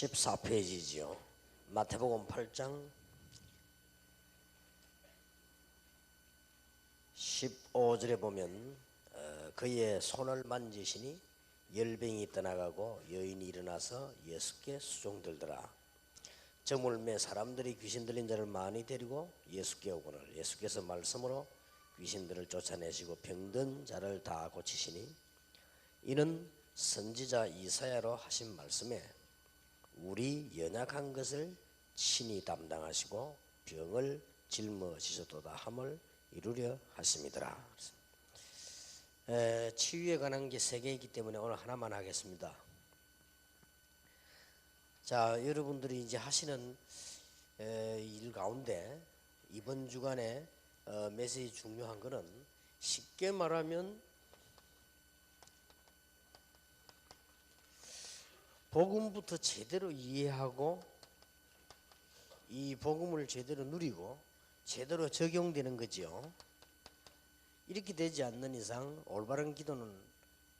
14페이지죠. 마태복음 8장 15절에 보면 그의 손을 만지시니 열병이 떠나가고 여인이 일어나서 예수께 수종들더라. 저물매 사람들이 귀신 들린 자를 많이 데리고 예수께 오거늘 예수께서 말씀으로 귀신들을 쫓아내시고 병든 자를 다 고치시니 이는 선지자 이사야로 하신 말씀에 우리 연약한 것을 친히 담당하시고 병을 짊어지셨도다 함을 이루려 하심이더라. 치유에 관한 게 3개 있기 때문에 오늘 하나만 하겠습니다. 자, 여러분들이 이제 하시는 일 가운데 이번 주간에 메시지 중요한 거는 쉽게 말하면 복음부터 제대로 이해하고 이 복음을 제대로 누리고 제대로 적용되는 거죠. 이렇게 되지 않는 이상 올바른 기도는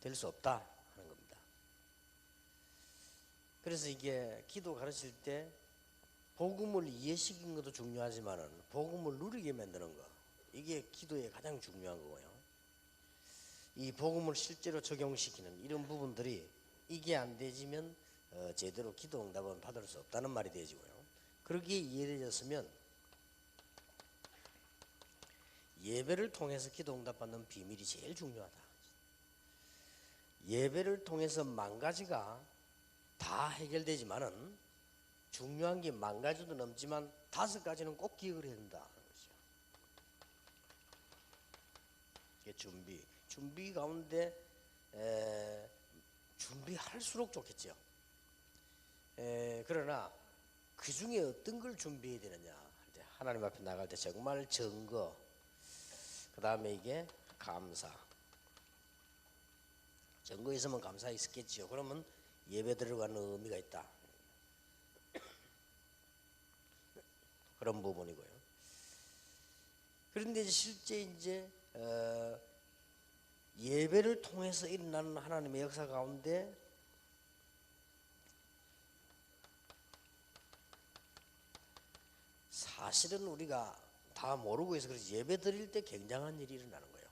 될 수 없다 하는 겁니다. 그래서 이게 기도 가르칠 때 복음을 이해시키는 것도 중요하지만은 복음을 누리게 만드는 거, 이게 기도의 가장 중요한 거고요. 이 복음을 실제로 적용시키는 이런 부분들이 이게 안 되지면 제대로 기도 응답은 받을 수 없다는 말이 되지고요. 그렇게 이해되었으면 예배를 통해서 기도 응답 받는 비밀이 제일 중요하다. 예배를 통해서 10,000가지가 다 해결되지만은 중요한 게 10,000가지도 넘지만 5가지는 꼭 기억을 해야 된다는 것이죠. 이게 준비 가운데 준비할수록 좋겠죠. 그러나 그 중에 어떤 걸 준비해야 되느냐 할 때 하나님 앞에 나갈 때 정말 증거, 그 다음에 이게 감사. 증거 있으면 감사 있었겠죠. 그러면 예배 들어가는 의미가 있다. 그런 부분이고요. 그런데 실제 이제 예배를 통해서 일어나는 하나님의 역사 가운데 사실은 우리가 다 모르고 있어. 그래서 예배 드릴 때 굉장한 일이 일어나는 거예요.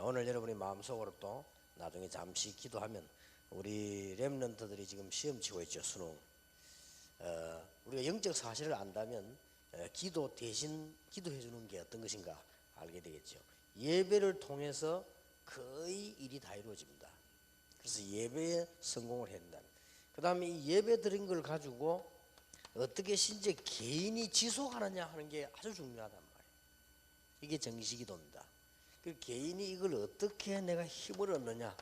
오늘 여러분이 마음속으로 또 나중에 잠시 기도하면 우리 렘넌트들이 지금 시험 치고 있죠. 수능. 우리가 영적 사실을 안다면 기도 대신 기도해 주는 게 어떤 것인가 알게 되겠죠. 예배를 통해서 거의 일이 다 이루어집니다. 그래서 예배에 성공을 해야 된다. 그 다음에 이 예배 드린 걸 가지고 어떻게 신체 개인이 지속하느냐 하는 게 아주 중요하단 말이에요. 이게 정시기도입니다. 그 개인이 이걸 어떻게 내가 힘을 얻느냐,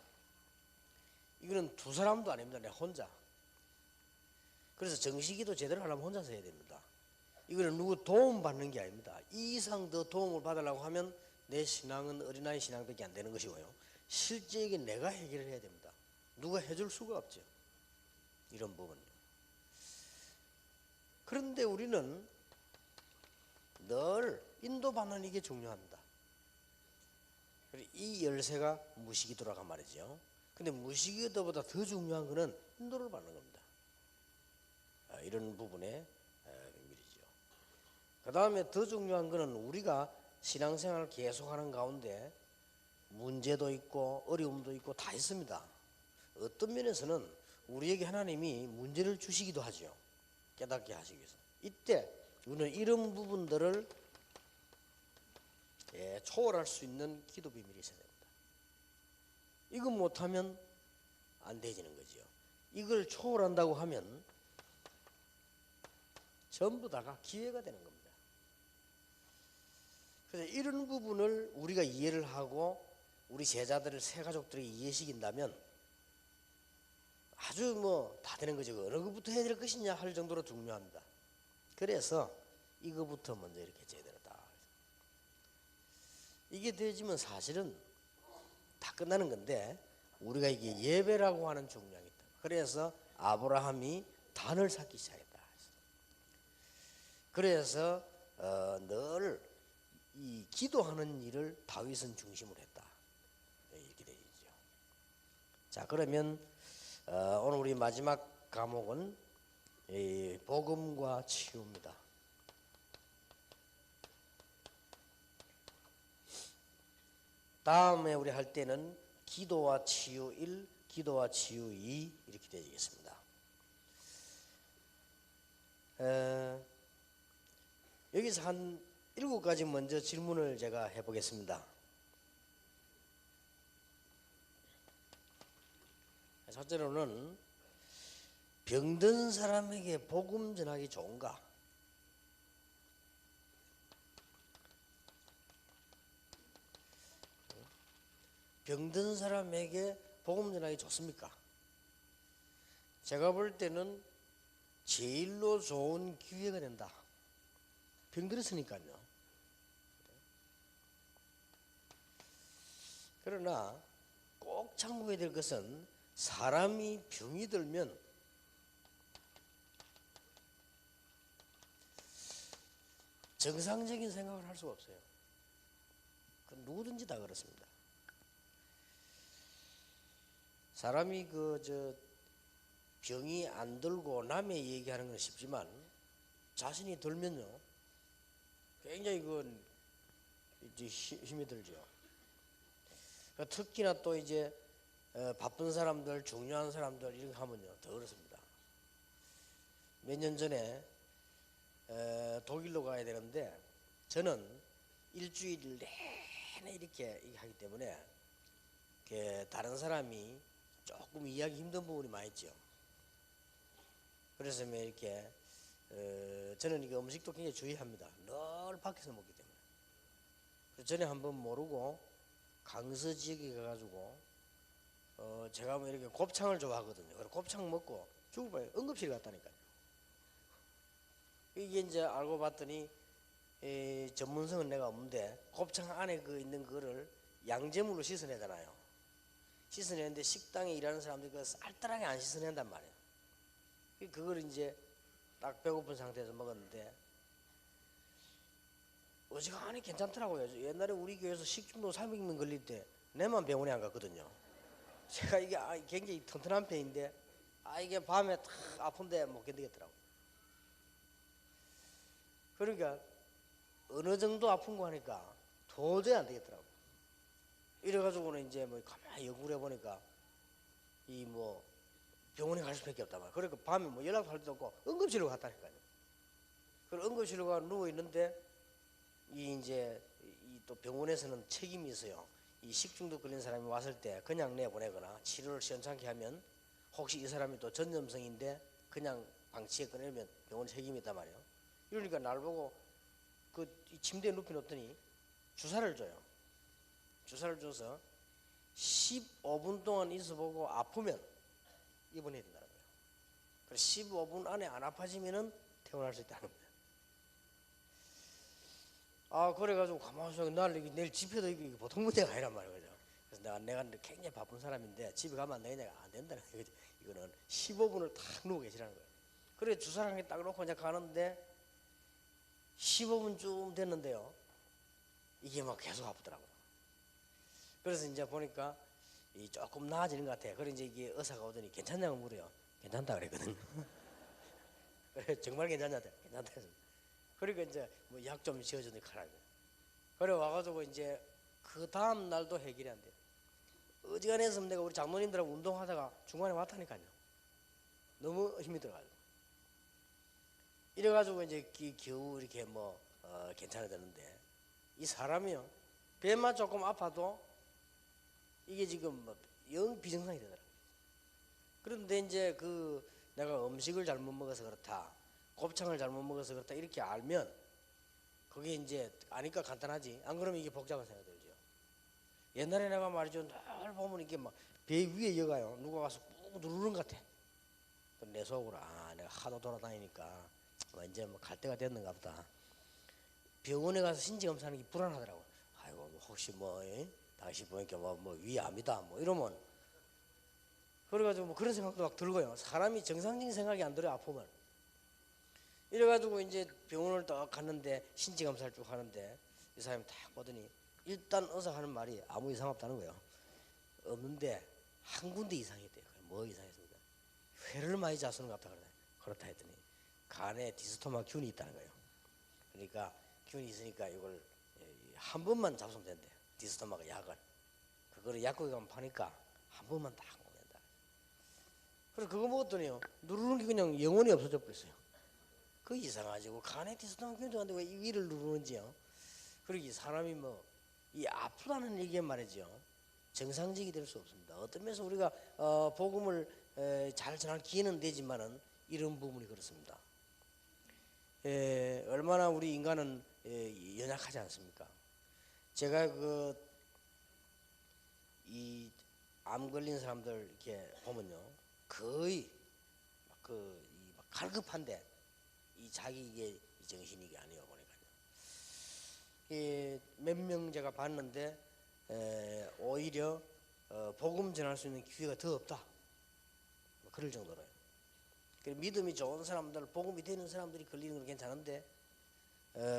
이거는 두 사람도 아닙니다. 내가 혼자. 그래서 정시기도 제대로 하려면 혼자서 해야 됩니다. 이거는 누구 도움 받는 게 아닙니다. 이 이상 더 도움을 받으려고 하면 내 신앙은 어린아이 신앙밖에 안 되는 것이고요. 실제 이게 내가 해결을 해야 됩니다. 누가 해줄 수가 없죠. 이런 부분요. 그런데 우리는 늘 인도받는 이게 중요합니다. 이 열쇠가 무시기도라고 말이죠. 근데 무시기도보다 더 중요한 것은 인도를 받는 겁니다. 이런 부분의 비밀이죠. 그 다음에 더 중요한 것은 우리가 신앙생활을 계속하는 가운데 문제도 있고 어려움도 있고 다 있습니다. 어떤 면에서는 우리에게 하나님이 문제를 주시기도 하죠. 깨닫게 하시기 위해서. 이때 우리는 이런 부분들을 초월할 수 있는 기도 비밀이 있어야 됩니다. 이거 못하면 안 되지는 거죠. 이걸 초월한다고 하면 전부 다가 기회가 되는 겁니다. 그래서 이런 부분을 우리가 이해를 하고 우리 제자들을 새 가족들이 이해시킨다면 아주 다 되는 거죠. 어느 것부터 해야 될 것이냐 할 정도로 중요합니다. 그래서 이거부터 먼저 이렇게 제대로 다. 이게 되지면 사실은 다 끝나는 건데 우리가 이게 예배라고 하는 중량이 있다. 그래서 아브라함이 단을 쌓기 시작했다. 그래서 늘 이 기도하는 일을 다윗은 중심으로 했다. 이렇게 되죠. 자, 그러면 오늘 우리 마지막 과목은 이 복음과 치유입니다. 다음에 우리 할 때는 기도와 치유 1, 기도와 치유 2 이렇게 되겠습니다. 여기서 한 7가지 먼저 질문을 제가 해보겠습니다. 첫째로는 병든 사람에게 복음 전하기 좋은가? 병든 사람에게 복음 전하기 좋습니까? 제가 볼 때는 제일로 좋은 기회가 된다. 병들었으니까요. 그러나 꼭 참고해야 될 것은 사람이 병이 들면 정상적인 생각을 할 수가 없어요. 누구든지 다 그렇습니다. 사람이 병이 안 들고 남의 얘기하는 건 쉽지만 자신이 들면요 굉장히 이제 힘이 들죠. 특히나 또 이제 바쁜 사람들, 중요한 사람들 이런 거 하면요 더 그렇습니다. 몇 년 전에 독일로 가야 되는데 저는 일주일 내내 이렇게 하기 때문에 다른 사람이 조금 이해하기 힘든 부분이 많이 있죠. 그래서 이렇게 저는 이거 음식도 굉장히 주의합니다. 늘 밖에서 먹기 때문에. 전에 한번 모르고 강서 지역에 가가지고 제가 이렇게 곱창을 좋아하거든요. 그래서 곱창 먹고 죽을 뻔해 응급실 갔다니까요. 이게 이제 알고 봤더니 전문성은 내가 없는데 곱창 안에 있는 거를 양재물로 씻어내잖아요. 씻어내는데 식당에 일하는 사람들이 그걸 쌀쌀하게 안 씻어낸단 말이에요. 그걸 이제 딱 배고픈 상태에서 먹었는데 어지간히 괜찮더라고요. 옛날에 우리 교회에서 식중독 300명 걸릴 때 내만 병원에 안 갔거든요. 제가 이게 굉장히 튼튼한 편인데 이게 밤에 탁 아픈데 못 견디겠더라고요. 그러니까 어느 정도 아픈 거 하니까 도저히 안 되겠더라고요. 이래가지고는 이제 가만히 연구를 해보니까 병원에 갈 수밖에 없단 말이에요. 그러니까 밤에 연락도 할 데도 없고 응급실로 갔다니까요. 그리고 응급실로 가 누워 있는데 또 병원에서는 책임이 있어요. 이 식중독 걸린 사람이 왔을 때 그냥 내보내거나 치료를 시원찮게 하면 혹시 이 사람이 또 전염성인데 그냥 방치해 꺼내면 병원 책임이 있단 말이에요. 이러니까 날 보고 이 침대에 눕혀 놓더니 주사를 줘요. 주사를 줘서 15분 동안 있어보고 아프면 입원해야 된다는 거예요. 그래서 15분 안에 안 아파지면은 퇴원할 수 있다는 거예요. 그래가지고 가만히 있어. 내일 집회도 이게 보통 문제가 아니란 말이에요. 그래서 내가 굉장히 바쁜 사람인데 집에 가면 안 되냐? 안 된다는 거예요. 이거는 15분을 탁 누워 계시라는 거예요. 그래 주사를 한 개 딱 놓고 이제 가는데 15분쯤 됐는데요. 이게 계속 아프더라고요. 그래서 이제 보니까 조금 나아지는 것 같아요. 그래 이제 이게 의사가 오더니 괜찮냐고 물어요. 괜찮다 그랬거든요. 그래 정말 괜찮냐? 괜찮다 했습니다. 그러니까 이제 약 좀 지어주니 가라고. 그래 와가지고 이제 그 다음 날도 해결이 안 돼요. 어지간해서 내가 우리 장로님들하고 운동하다가 중간에 왔다니까요. 너무 힘이 들어가지고. 이래가지고 이제 겨우 이렇게 괜찮아졌는데 이 사람이요 배만 조금 아파도 이게 지금 영 비정상이 되더라고요. 그런데 이제 내가 음식을 잘못 먹어서 그렇다, 곱창을 잘못 먹어서 그렇다 이렇게 알면 그게 이제 아니까 간단하지. 안 그러면 이게 복잡한 생각이 들죠. 옛날에 내가 말이죠 늘 보면 이게 배 위에 여가요 누가 가서 꾹 누르는 것 같아. 내 속으로 내가 하도 돌아다니니까 이제 갈 때가 됐는가 보다. 병원에 가서 신체 검사하는 게 불안하더라고. 아이고 혹시 당신 보니까 위암이다 이러면 그래가지고 그런 생각도 막 들고요. 사람이 정상적인 생각이 안 들어요 아프면. 이래가지고 이제 병원을 딱 갔는데 신체 검사를 쭉 하는데 이 사람이 딱 보더니 일단 의사가 하는 말이 아무 이상 없다는 거예요. 없는데 한 군데 이상했대요. 뭐 이상했습니까? 회를 많이 잡수는 것 같다 그래. 그렇다 했더니 간에 디스토마균이 있다는 거예요. 그러니까 균이 있으니까 이걸 한 번만 잡수면 된대. 디스토마가 약을. 그거를 약국에 가면 파니까 한 번만 딱 먹는다. 그래서 그거 먹었더니요, 누르는 게 그냥 영원히 없어져 버렸어요. 그 이상하지고 간에 디스토마균도 한데 왜 이 위를 누르는지요. 그러기 사람이 뭐 이 아프다는 얘기에 말이죠, 정상적이 될 수 없습니다. 어떤 면에서 우리가 복음을 잘 전할 기회는 되지만은 이런 부분이 그렇습니다. 얼마나 우리 인간은 연약하지 않습니까? 제가 이 암 걸린 사람들 이렇게 보면요, 거의 막 갈급한데 이 자기 이게 정신이 이게 아니요 보니까요. 몇 명 제가 봤는데 오히려 복음 전할 수 있는 기회가 더 없다. 뭐 그럴 정도로요. 믿음이 좋은 사람들, 복음이 되는 사람들이 걸리는 건 괜찮은데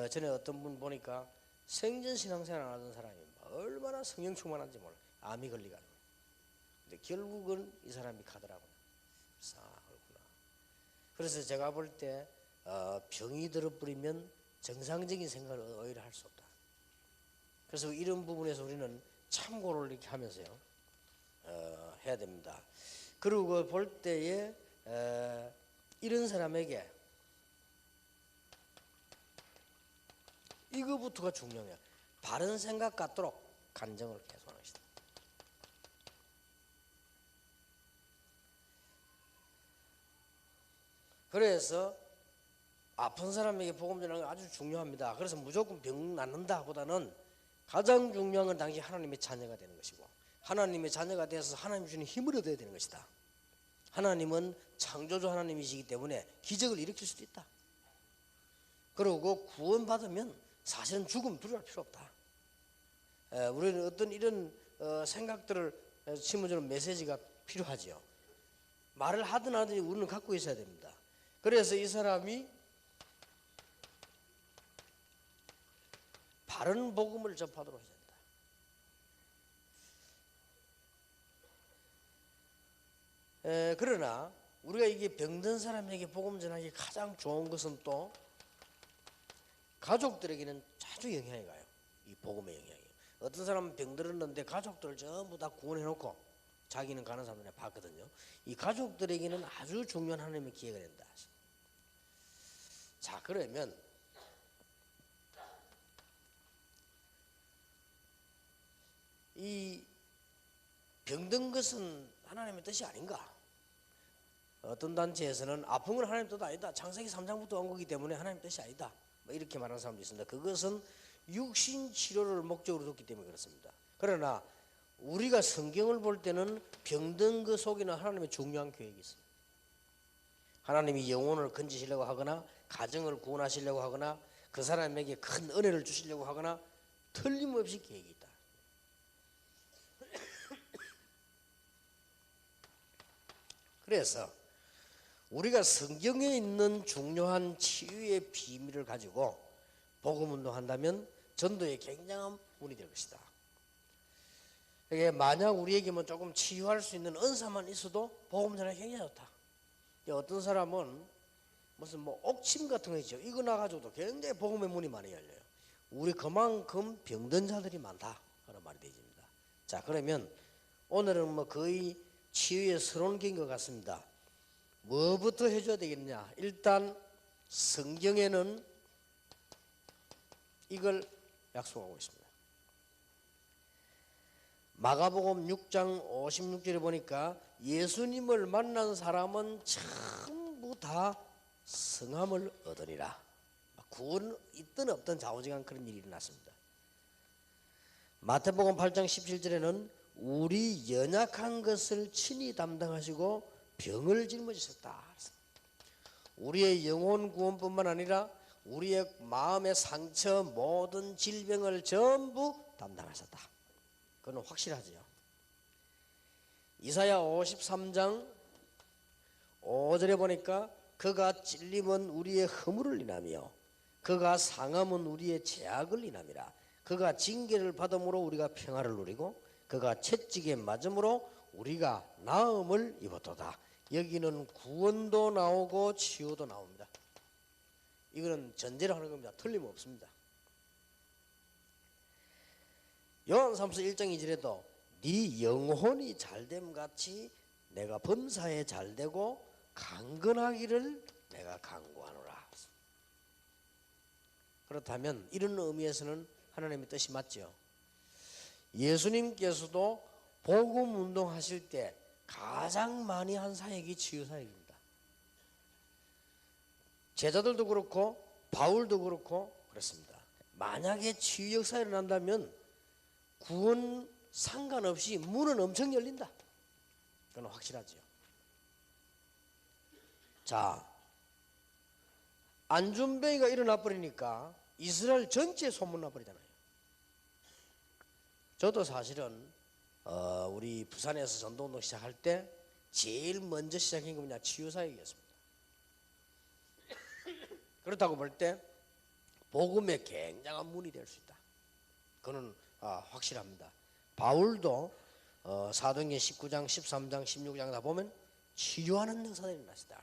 전에 어떤 분 보니까 생전신앙생활 안 하던 사람이 얼마나 성령 충만한지 몰라. 암이 걸리가. 근데 결국은 이 사람이 가더라고요. 그렇구나. 그래서 제가 볼 때 병이 들어버리면 정상적인 생각을 오히려 할 수 없다. 그래서 이런 부분에서 우리는 참고를 이렇게 하면서요 해야 됩니다. 그리고 볼 때에 이런 사람에게 이거부터가 중요해요. 바른 생각 갖도록 간정을 계속하는 것이다. 그래서 아픈 사람에게 복음 전하는 건 아주 중요합니다. 그래서 무조건 병 낫는다 보다는 가장 중요한 건 당시 하나님의 자녀가 되는 것이고, 하나님의 자녀가 되어서 하나님 주는 힘을 얻어야 되는 것이다. 하나님은 창조주 하나님이시기 때문에 기적을 일으킬 수도 있다. 그리고 구원받으면 사실은 죽음 두려워할 필요 없다. 우리는 어떤 이런 생각들을 심어주는 메시지가 필요하지요. 말을 하든 하든 우리는 갖고 있어야 됩니다. 그래서 이 사람이 바른 복음을 접하도록 해야 된다. 그러나 우리가 이게 병든 사람에게 복음 전하기 가장 좋은 것은 또 가족들에게는 아주 영향이 가요. 이 복음의 영향이. 어떤 사람은 병들었는데 가족들을 전부 다 구원해놓고 자기는 가는 사람들이 봤거든요. 이 가족들에게는 아주 중요한 하나님의 기회가 된다. 자, 그러면 이 병든 것은 하나님의 뜻이 아닌가? 어떤 단체에서는 아픈 건 하나님 뜻 아니다. 창세기 3장부터 온 거기 때문에 하나님 뜻이 아니다. 뭐 이렇게 말하는 사람도 있습니다. 그것은 육신 치료를 목적으로 뒀기 때문에 그렇습니다. 그러나 우리가 성경을 볼 때는 병든 그 속에는 하나님의 중요한 계획이 있습니다. 하나님이 영혼을 건지시려고 하거나 가정을 구원하시려고 하거나 그 사람에게 큰 은혜를 주시려고 하거나 틀림없이 계획이 있다. 그래서 우리가 성경에 있는 중요한 치유의 비밀을 가지고 복음 운동한다면 전도에 굉장한 운이 될 것이다. 이게 만약 우리에게만 조금 치유할 수 있는 은사만 있어도 복음 전하기 굉장히 좋다. 어떤 사람은 무슨 옥침 같은 거 있죠. 이거 나가지고도 굉장히 복음의 문이 많이 열려요. 우리 그만큼 병든 자들이 많다 그런 말이 되집니다. 자, 그러면 오늘은 거의 치유의 서론기인 것 같습니다. 뭐부터 해줘야 되겠냐? 일단 성경에는 이걸 약속하고 있습니다. 마가복음 6장 56절에 보니까 예수님을 만난 사람은 전부 다 성함을 얻으리라. 구원 있든 없든 좌우지간 그런 일이 일어났습니다. 마태복음 8장 17절에는 우리 연약한 것을 친히 담당하시고 병을 짊어지셨다. 우리의 영혼 구원뿐만 아니라 우리의 마음의 상처, 모든 질병을 전부 담당하셨다. 그건 확실하지요. 이사야 53장 5절에 보니까 그가 찔림은 우리의 허물을 인하며 그가 상함은 우리의 죄악을 인함이라. 그가 징계를 받음으로 우리가 평화를 누리고 그가 채찍에 맞음으로 우리가 나음을 입었도다. 여기는 구원도 나오고 치유도 나옵니다. 이거는 전제로 하는 겁니다. 틀림없습니다. 요한삼서 1장 2절에도 네 영혼이 잘됨 같이 내가 범사에 잘되고 강건하기를 내가 간구하노라. 그렇다면 이런 의미에서는 하나님의 뜻이 맞죠. 예수님께서도 복음 운동하실 때 가장 많이 한 사역이 치유 사역입니다. 제자들도 그렇고 바울도 그렇고 그렇습니다. 만약에 치유 역사가 일어난다면 구원 상관없이 문은 엄청 열린다. 그건 확실하죠. 자, 안준뱅이가 일어나 버리니까 이스라엘 전체에 소문나 버리잖아요. 저도 사실은 우리 부산에서 전도운동 시작할 때 제일 먼저 시작한 게 뭐냐, 치유사역이었습니다. 그렇다고 볼 때 복음의 굉장한 문이 될 수 있다. 그거는 확실합니다. 바울도 사도행전 19장, 13장, 16장 다 보면 치유하는 역사들이 일어났다.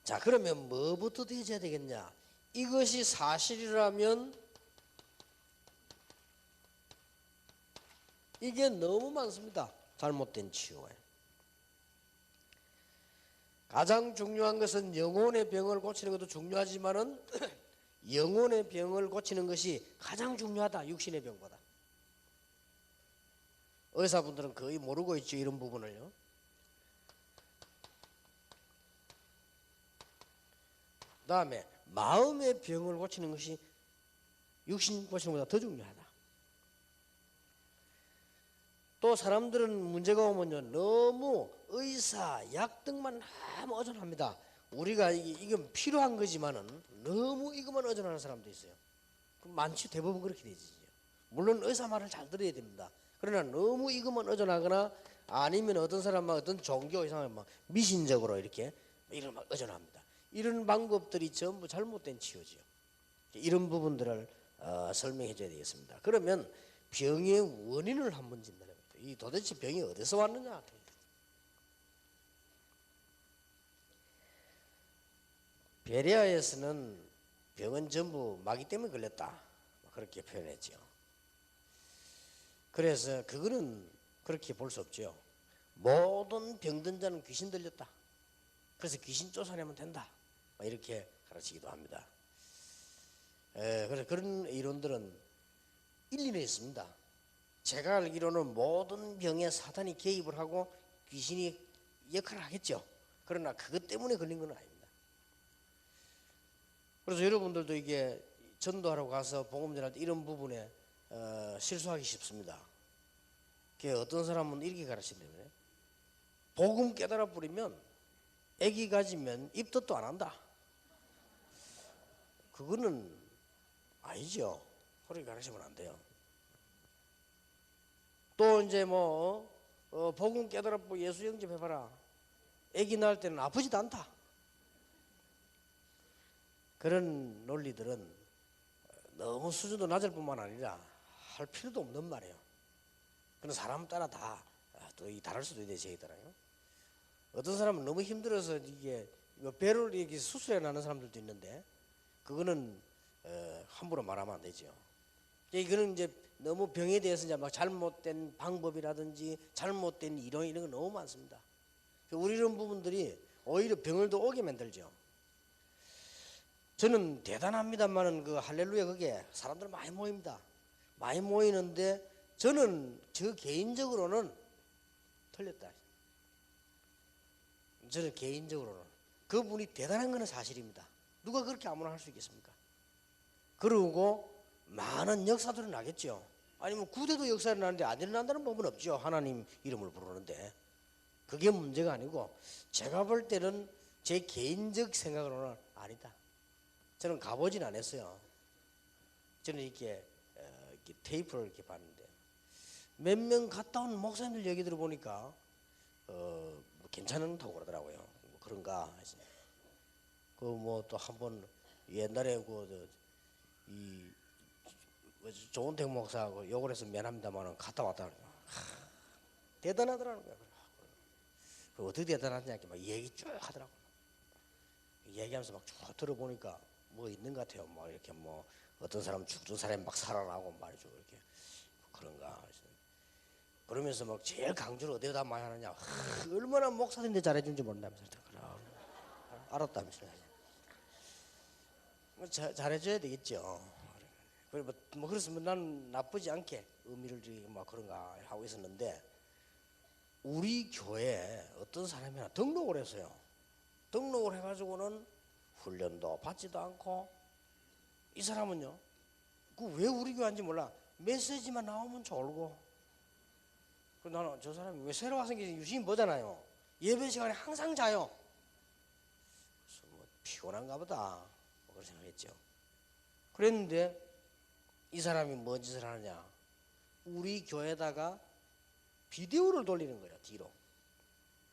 자, 그러면 뭐부터 되어야 되겠냐? 이것이 사실이라면 이게 너무 많습니다. 잘못된 치유에. 가장 중요한 것은 영혼의 병을 고치는 것도 중요하지만은 영혼의 병을 고치는 것이 가장 중요하다. 육신의 병보다. 의사분들은 거의 모르고 있죠. 이런 부분을요. 그 다음에 마음의 병을 고치는 것이 육신 고치는 것보다 더 중요하다. 또 사람들은 문제가 오면요, 너무 의사, 약 등만 너무 의존합니다. 우리가 이건 필요한 거지만은 너무 이것만 의존하는 사람도 있어요. 많지, 대부분 그렇게 되지. 물론 의사 말을 잘 들어야 됩니다. 그러나 너무 이것만 의존하거나 아니면 어떤 사람은 어떤 종교 이상을 막 미신적으로 이렇게 이런 막 의존합니다. 이런 방법들이 전부 잘못된 치유지요. 이런 부분들을 설명해 줘야 되겠습니다. 그러면 병의 원인을 한번 진단해 봅니다. 이 도대체 병이 어디서 왔느냐? 베레아에서는 병은 전부 마귀 때문에 걸렸다, 그렇게 표현했죠. 그래서 그거는 그렇게 볼 수 없죠. 모든 병든 자는 귀신 들렸다. 그래서 귀신 쫓아내면 된다, 이렇게 가르치기도 합니다. 그래서 그런 이론들은 일리는 있습니다. 제가 알기로는 모든 병에 사탄이 개입을 하고 귀신이 역할을 하겠죠. 그러나 그것 때문에 걸린 건 아닙니다. 그래서 여러분들도 이게 전도하러 가서 복음 전할 때 이런 부분에 실수하기 쉽습니다. 어떤 사람은 이렇게 가르치는데, 복음 깨달아 버리면 애기 가지면 입덧도 안 한다. 그거는 아니죠. 그렇게 가르치면 안 돼요. 또 이제 복음 깨달아 보고 예수 영접해봐라. 애기 낳을 때는 아프지도 않다. 그런 논리들은 너무 수준도 낮을 뿐만 아니라 할 필요도 없는 말이에요. 그런 사람 따라 다 또 다를 수도 있는데, 제에 따라요. 어떤 사람은 너무 힘들어서 이게 배를 이렇게 수술해 나는 사람들도 있는데, 그거는 함부로 말하면 안 되죠. 이거는 이제 너무 병에 대해서 이제 막 잘못된 방법이라든지 잘못된 이론 이런 거 너무 많습니다. 우리 이런 부분들이 오히려 병을 더 오게 만들죠. 저는 대단합니다만은 그 할렐루야 그게 사람들 많이 모입니다. 많이 모이는데 저는 저 개인적으로는 틀렸다. 저는 개인적으로는 그분이 대단한 것은 사실입니다. 누가 그렇게 아무나 할 수 있겠습니까? 그러고 많은 역사들은 나겠죠. 아니면 구대도 역사를 나는데 안 일어난다는 법은 없죠. 하나님 이름을 부르는데. 그게 문제가 아니고, 제가 볼 때는 제 개인적 생각으로는 아니다. 저는 가보진 않았어요. 저는 이렇게 테이프를 이렇게 봤는데, 몇 명 갔다 온 목사님들 얘기 들어보니까 괜찮다고 그러더라고요. 그런가. 또 한번 옛날에 이 조은택 목사하고 욕을 해서 미안합니다만 갔다 왔다. 대단하더라는 거야. 그 어떻게 대단하냐 이렇게 막 얘기 쭉 하더라고. 얘기하면서 막 쭉 들어보니까 뭐 있는 것 같아요. 뭐 이렇게 뭐 어떤 사람 죽던 사람이 막 살아나고 말이죠. 이렇게 그런가. 그러면서 막 제일 강조를 어디다 많이 하느냐. 얼마나 목사님들 잘해준지 모른다면서. 알았다면서. 뭐 잘해줘야 되겠죠. 그래 뭐 그래서 난 나쁘지 않게 의미를 두고 막 그런가 하고 있었는데 우리 교회에 어떤 사람이 하나 등록을 했어요. 등록을 해가지고는 훈련도 받지도 않고 이 사람은요. 그 왜 우리 교회 왔는지 몰라. 메시지만 나오면 졸고. 그 나는 저 사람이 왜 새로 와서 유심히 보잖아요. 예배 시간에 항상 자요. 그래서 뭐 피곤한가 보다. 뭐 그런 생각했죠. 그랬는데 이 사람이 뭔 짓을 하느냐. 우리 교회에다가 비디오를 돌리는 거예요. 뒤로.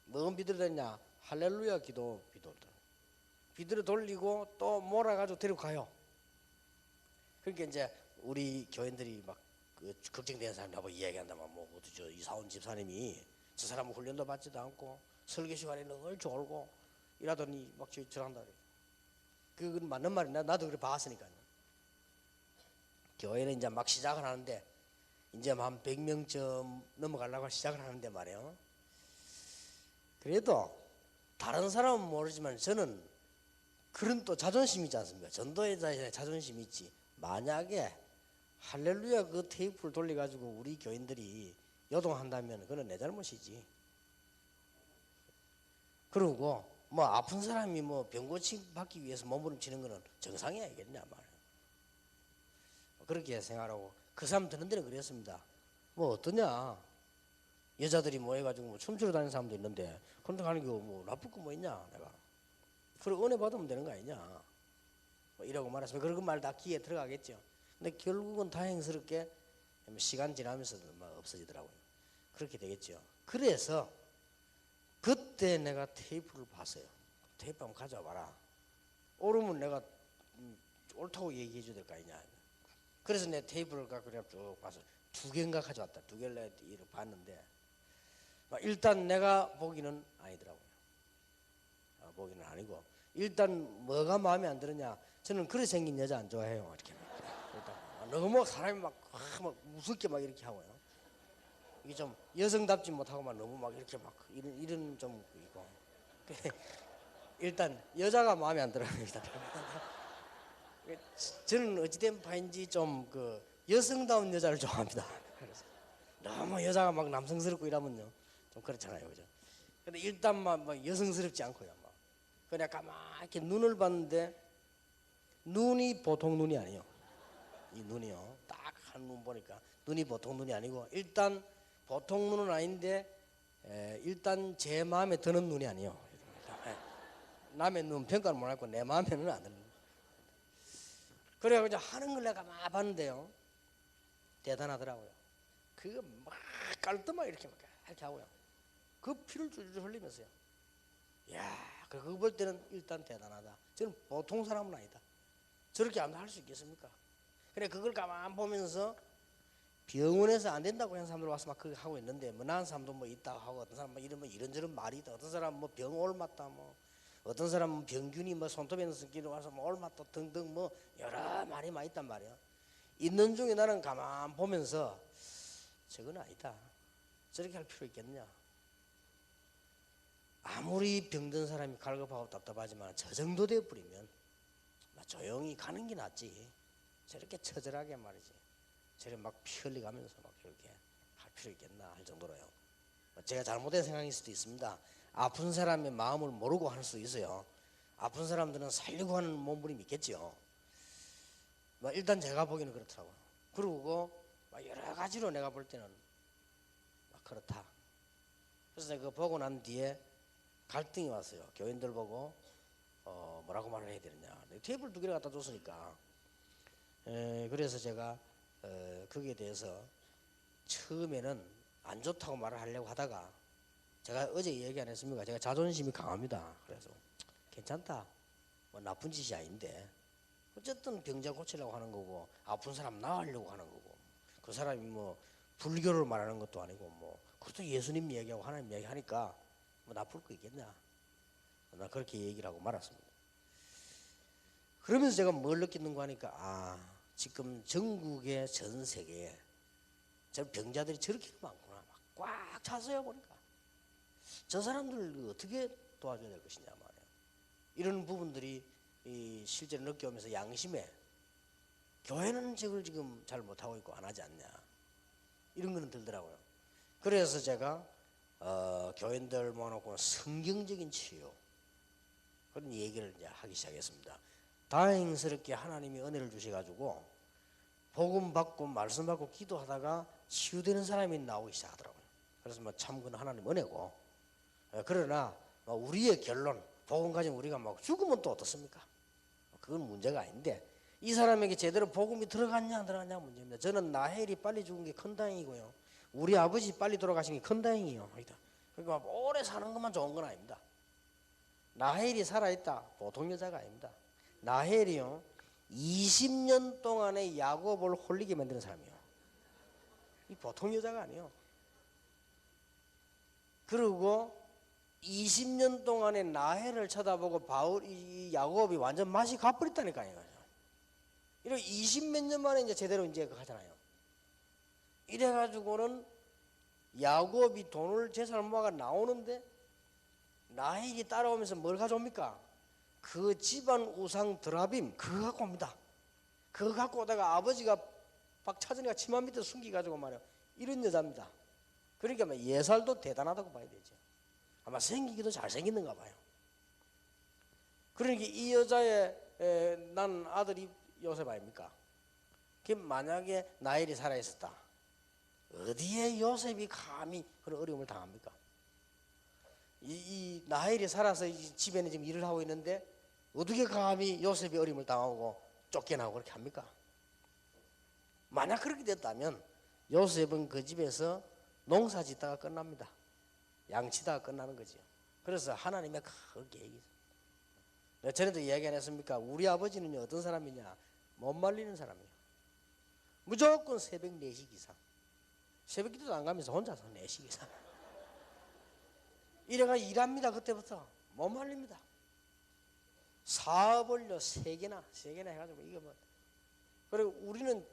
뭔 비디오를 돌리냐. 할렐루야 기도 비디오를 비디오를 돌리고 또 몰아가지고 데리고 가요. 그러니까 이제 우리 교인들이 막 그 걱정되는 사람이 나보고 이야기한다면 뭐 저 이사온 집사님이 저 사람은 훈련도 받지도 않고 설교 시간에 늘 졸고 이러더니 막 저런다 그래요. 그건 맞는 말이나 나도 그래 봤으니까요. 교회는 이제 막 시작을 하는데 이제 한 100명쯤 넘어가려고 시작을 하는데 말이에요. 그래도 다른 사람은 모르지만 저는 그런 또 자존심이 있지 않습니까? 전도에 대해 자존심이 있지. 만약에 할렐루야 그 테이프를 돌려가지고 우리 교인들이 요동한다면 그건 내 잘못이지. 그리고 뭐 아픈 사람이 뭐 병 고침받기 위해서 몸부림치는 거는 정상이 아니겠냐 말이에요. 그렇게 생각하고 그 사람 듣는 데는 그랬습니다. 뭐 어떠냐? 여자들이 모여가지고 뭐 춤추러 다니는 사람도 있는데 그런데 가는 거 뭐 나쁠 거 뭐 있냐 내가. 그래 은혜 받으면 되는 거 아니냐. 뭐 이러고 말했으면 그런 말 다 귀에 들어가겠죠. 근데 결국은 다행스럽게 시간 지나면서 막 없어지더라고요. 그렇게 되겠죠. 그래서 그때 내가 테이프를 봤어요. 테이프 한번 가져와 봐라. 옳으면 내가 옳다고 얘기해 줘야 될 거 아니냐. 그래서 내 테이프를 갖고 쭉 봐서 2개인가 가져왔다. 2개를 내가 이렇게 봤는데 일단 내가 보기는 아니더라고요. 보기는 아니고 일단 뭐가 마음에 안 들었냐. 저는 그래 생긴 여자 안 좋아해요. 이렇게 너무 사람이 막 무섭게 막 이렇게 하고요. 이게 좀 여성답지 못하고 막 너무 막 이렇게 막 이런 좀 있고. 일단 여자가 마음에 안 들어요. 저는 어찌된 바인지 좀 그 여성다운 여자를 좋아합니다. 그래서 너무 여자가 막 남성스럽고 이러면요 좀 그렇잖아요, 그죠? 근데 일단 막 여성스럽지 않고요, 막 그냥 가만히 눈을 봤는데 눈이 보통 눈이 아니에요. 이 눈이요, 딱 한 눈 보니까 눈이 보통 눈이 아니고 일단 보통 눈은 아닌데 일단 제 마음에 드는 눈이 아니에요. 남의 눈 평가를 못 하고 내 마음에는 안 드는. 그래가지고 이제 하는 걸 내가 막 봤는데요, 대단하더라고요. 그거 막 깔끔하게 이렇게 하고요. 그 피를 줄줄 흘리면서요. 야, 그거 볼 때는 일단 대단하다. 저는 보통 사람은 아니다. 저렇게 할 수 있겠습니까? 그래 그걸 가만 보면서 병원에서 안 된다고 하는 사람들 와서 막 그거 하고 있는데 뭐 나은 사람도 뭐 있다고 하고 어떤 사람 뭐 이런저런 말이 있다. 어떤 사람 뭐 병 옮았다 뭐 어떤 사람은 병균이 뭐 손톱에서 끼러 와서 뭐 옮았다 등등 뭐 여러 말이 많이 있단 말이에요. 있는 중에 나는 가만 보면서 저건 아니다. 저렇게 할 필요 있겠느냐. 아무리 병든 사람이 갈급하고 답답하지만 저 정도 되어버리면 조용히 가는 게 낫지. 저렇게 처절하게 말이지. 저렇게 막 피 흘리가면서 막 이렇게 할 필요 있겠나 할 정도로요. 제가 잘못된 생각일 수도 있습니다. 아픈 사람의 마음을 모르고 할 수도 있어요. 아픈 사람들은 살려고 하는 몸부림이 있겠죠. 일단 제가 보기에는 그렇더라고요. 그리고 여러 가지로 내가 볼 때는 그렇다. 그래서 내가 보고 난 뒤에 갈등이 왔어요. 교인들 보고 뭐라고 말을 해야 되느냐. 테이블 2개를 갖다 줬으니까. 그래서 제가 거기에 대해서 처음에는 안 좋다고 말을 하려고 하다가 제가 어제 얘기 안 했습니까? 제가 자존심이 강합니다. 그래서 괜찮다. 뭐 나쁜 짓이 아닌데 어쨌든 병자 고치려고 하는 거고 아픈 사람 나으려고 하는 거고 그 사람이 뭐 불교를 말하는 것도 아니고 뭐 그것도 예수님 얘기하고 하나님 얘기하니까 뭐 나쁠 거 있겠냐. 나 그렇게 얘기를 하고 말았습니다. 그러면서 제가 뭘 느끼는가 하니까 지금 전국의 전 세계에 저 병자들이 저렇게 많구나. 막 꽉 찼어요. 보니까 저 사람들 어떻게 도와줘야 될 것이냐 말이에요. 이런 부분들이 실제로 느껴오면서 양심에 교회는 저걸 지금 잘 못하고 있고 안 하지 않냐 이런 거는 들더라고요. 그래서 제가 교인들 모아놓고 성경적인 치유 그런 얘기를 이제 하기 시작했습니다. 다행스럽게 하나님이 은혜를 주셔가지고 복음 받고 말씀 받고 기도하다가 치유되는 사람이 나오기 시작하더라고요. 그래서 뭐 참 그건 하나님 은혜고, 그러나 우리의 결론 복음 가지고 우리가 막 죽으면 또 어떻습니까? 그건 문제가 아닌데 이 사람에게 제대로 복음이 들어갔냐 안 들어갔냐 문제입니다. 저는 나헬이 빨리 죽은 게 큰 다행이고요. 우리 아버지 빨리 돌아가신 게 큰 다행이에요. 그러니까 오래 사는 것만 좋은 건 아닙니다. 나헬이 살아있다 보통 여자가 아닙니다. 나헬이요 20년 동안의 야곱을 홀리게 만드는 사람이에요. 이 보통 여자가 아니에요. 그리고 20년 동안의 나헬을 쳐다보고 이 야곱이 완전 맛이 가버렸다니까요. 이런 20몇 년 만에 이제 제대로 이제 하잖아요. 이래가지고는 야곱이 돈을 재산을 모아가 나오는데 나헬이 따라오면서 뭘 가져옵니까? 그 집안 우상 드라빔 그거 갖고 옵니다. 그거 갖고 오다가 아버지가 박차전이가 치마 밑에 숨기가지고 말이야. 이런 여자입니다. 그러니까 예살도 대단하다고 봐야 되죠. 아마 생기기도 잘생겼는가 봐요. 그러니까 이 여자의 난 아들이 요셉 아닙니까? 만약에 나헬이 살아있었다. 어디에 요셉이 감히 그런 어려움을 당합니까? 이 나헬이 살아서 이 집에는 지금 일을 하고 있는데 어떻게 감히 요셉이 어려움을 당하고 쫓겨나고 그렇게 합니까? 만약 그렇게 됐다면 요셉은 그 집에서 농사 짓다가 끝납니다. 양치다가 끝나는 거죠. 그래서 하나님의 그 계획이죠. 전에도 이야기 안 했습니까? 우리 아버지는 어떤 사람이냐? 못 말리는 사람이에요. 무조건 새벽 4시 이상. 새벽 기도도 안 가면서 혼자서 4시 이상. 이래가 일합니다. 그때부터 못 말립니다. 사업을요 3개나 해가지고 이거 뭐. 그리고 우리는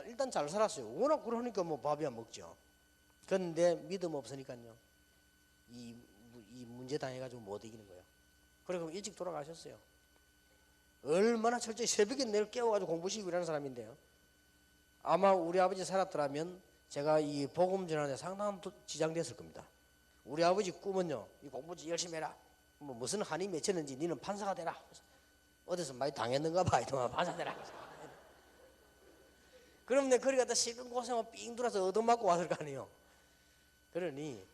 일단 잘 살았어요. 워낙 그러니까 뭐 밥이야 먹죠. 그런데 믿음 없으니까요. 이 문제 당해가지고 못 이기는 거예요. 그리고 일찍 돌아가셨어요. 얼마나 철저히 새벽에 내일 깨워가지고 공부시키고 이러는 사람인데요. 아마 우리 아버지 살았더라면 제가 이 복음 전하는데 상당한 지장됐을 겁니다. 우리 아버지 꿈은요, 이 공부 열심히 해라. 뭐 무슨 한이 맺혔는지 니는 판사가 되라. 어디서 많이 당했는가 봐. 판사 되라. 그럼 내 거리 갔다 실은 고생하고 삥 돌아서 얻어맞고 왔을 거 아니에요. 그러니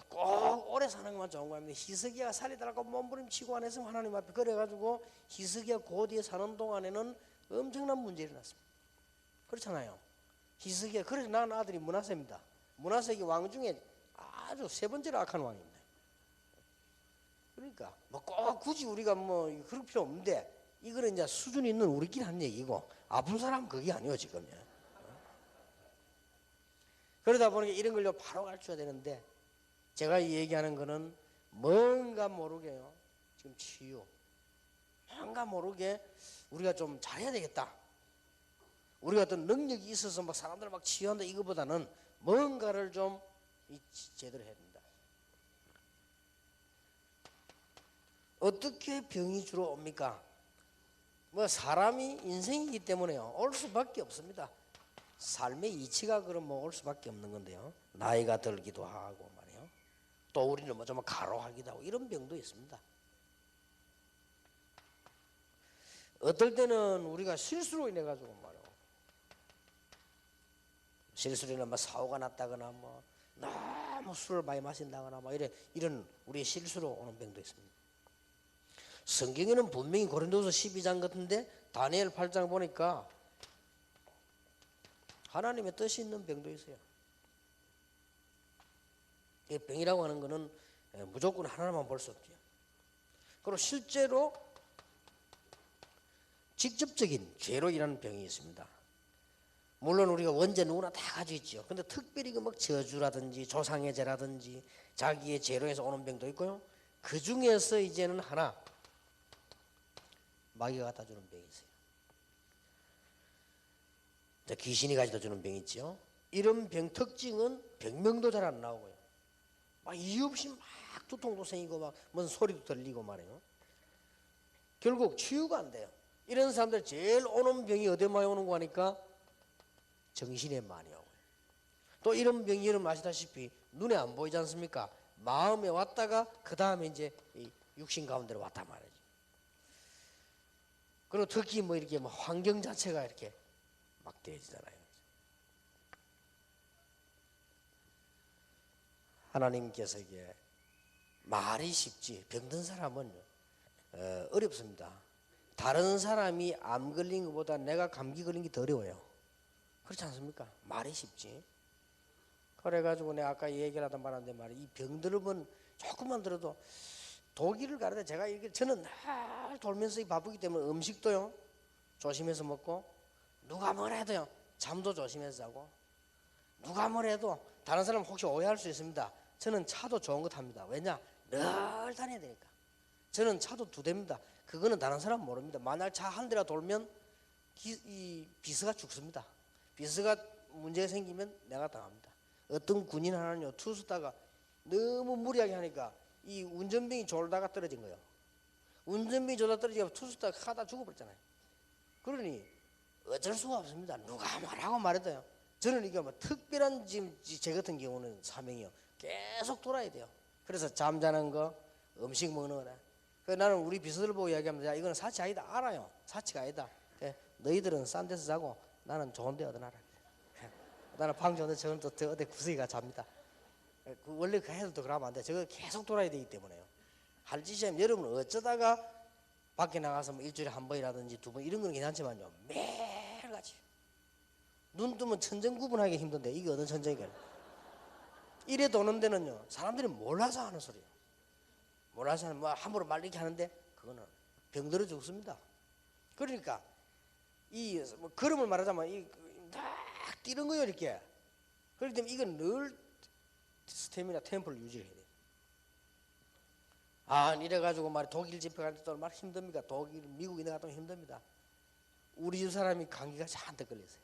꼭 오래 사는 것만 좋은 거 아닙니까? 히스기야가 살리더라고 몸부림치고 안 했으면 하나님 앞에 그래가지고 히스기야 그 뒤에 사는 동안에는 엄청난 문제가 일어났습니다. 그렇잖아요. 히스기야 그래서 낳은 아들이 므낫세입니다. 므낫세가 왕 중에 아주 3번째로 악한 왕입니다. 그러니까 꼭 굳이 우리가 그럴 필요 없는데 이거는 이제 수준 있는 우리끼리 한 얘기고 아픈 사람은 그게 아니에요 지금. 그러다 보니까 이런 걸요 바로 가르쳐야 되는데 제가 얘기하는 거는 뭔가 모르게요. 지금 치유. 뭔가 모르게 우리가 좀 잘해야 되겠다. 우리가 어떤 능력이 있어서 막 사람들 막 치유한다 이거보다는 뭔가를 좀 제대로 해야 된다. 어떻게 병이 주로 옵니까? 사람이 인생이기 때문에요. 올 수밖에 없습니다. 삶의 이치가 그럼 올 수밖에 없는 건데요. 나이가 들기도 하고 말이에요. 또 우리는 좀 가로하기도 하고 이런 병도 있습니다. 어떨 때는 우리가 실수로 인해 가지고 말이에요. 실수로 인해 사고가 났다거나 너무 술을 많이 마신다거나 이런 우리의 실수로 오는 병도 있습니다. 성경에는 분명히 고린도서 12장 같은데 다니엘 8장 보니까 하나님의 뜻이 있는 병도 있어요. 이 병이라고 하는 것은 무조건 하나만 볼 수 없죠. 그리고 실제로 직접적인 죄로 일하는 병이 있습니다. 물론 우리가 원죄 누구나 다 가지고 있죠. 근데 특별히 그 막 저주라든지 조상의 죄라든지 자기의 죄로에서 오는 병도 있고요. 그 중에서 이제는 하나 마귀가 갖다 주는 병이 있어요. 귀신이 가져다 주는 병이 있죠. 이런 병 특징은 병명도 잘 안 나오고요. 막 이유 없이 막 두통도 생기고 막 뭔 소리도 들리고 말이에요. 결국 치유가 안 돼요. 이런 사람들 제일 오는 병이 어디에 많이 오는 거 하니까 정신에 많이 오고요. 또 이런 병이 여러분 아시다시피 눈에 안 보이지 않습니까? 마음에 왔다가 그 다음에 이제 이 육신 가운데로 왔단 말이죠. 그리고 특히 뭐 이렇게 뭐 환경 자체가 이렇게 막 되어지잖아요. 하나님께서 이게 말이 쉽지 병든 사람은 어렵습니다. 다른 사람이 암 걸린 것보다 내가 감기 걸린 게 더 어려워요. 그렇지 않습니까? 말이 쉽지. 그래가지고 내가 아까 얘기를 하다 말았는데 말이야, 이 병들면 조금만 들어도 독일을 가는데 제가 이렇게 저는 날 돌면서 바쁘기 때문에 음식도요 조심해서 먹고, 누가 뭐래도요 잠도 조심해서 자고, 누가 뭐래도 다른 사람 혹시 오해할 수 있습니다. 저는 차도 좋은 거 탑니다. 왜냐? 늘 다녀야 되니까. 저는 차도 2대입니다. 그거는 다른 사람 모릅니다. 만약 차 한 대라 돌면 이 비스가 죽습니다. 비스가 문제가 생기면 내가 당합니다. 어떤 군인 하나는요 투수다가 너무 무리하게 하니까 이 운전병이 졸다가 떨어진 거예요. 운전병이 졸다 떨어지니까 투수다가 하다 죽어버렸잖아요. 그러니 어쩔 수가 없습니다. 누가 뭐라고 말해도요. 저는 이게 뭐 특별한 지금 제 같은 경우는 사명이요. 계속 돌아야 돼요. 그래서 잠자는 거, 음식 먹는 거다. 그래서 나는 우리 비서들 보고 이야기합니다. 야, 이거는 사치 아니다. 알아요. 사치가 아니다. 너희들은 싼 데서 자고 나는 좋은 데 얻어놔라. 나는 방 좋은데 저는 또 어디 구석에 잡니다. 원래 그 애들도 그러면 안 돼. 저거 계속 돌아야 되기 때문에요. 할 짓이면 여러분 어쩌다가 밖에 나가서 뭐 일주일에 한 번이라든지 2번 이런 건 괜찮지만요. 매일같이 눈 뜨면 천정구분하기 힘든데 이게 어떤 천정이겠나. 이래 도는 데는요 사람들이 몰라서 하는 소리예요. 몰라서 하는 뭐 함부로 말리게 하는데 그거는 병들어 죽습니다. 그러니까 이 뭐 걸음을 말하자면 이딱 뛰는 거예요 이렇게. 그렇기 때문에 이건 늘 스태미나 템포를 유지해야 돼요. 이래가지고 말이 독일 집회 갈 때도 얼마나 힘듭니까? 독일, 미국 이런 갔다 오면 힘듭니다. 우리 집 사람이 감기가 잔뜩 걸렸어요.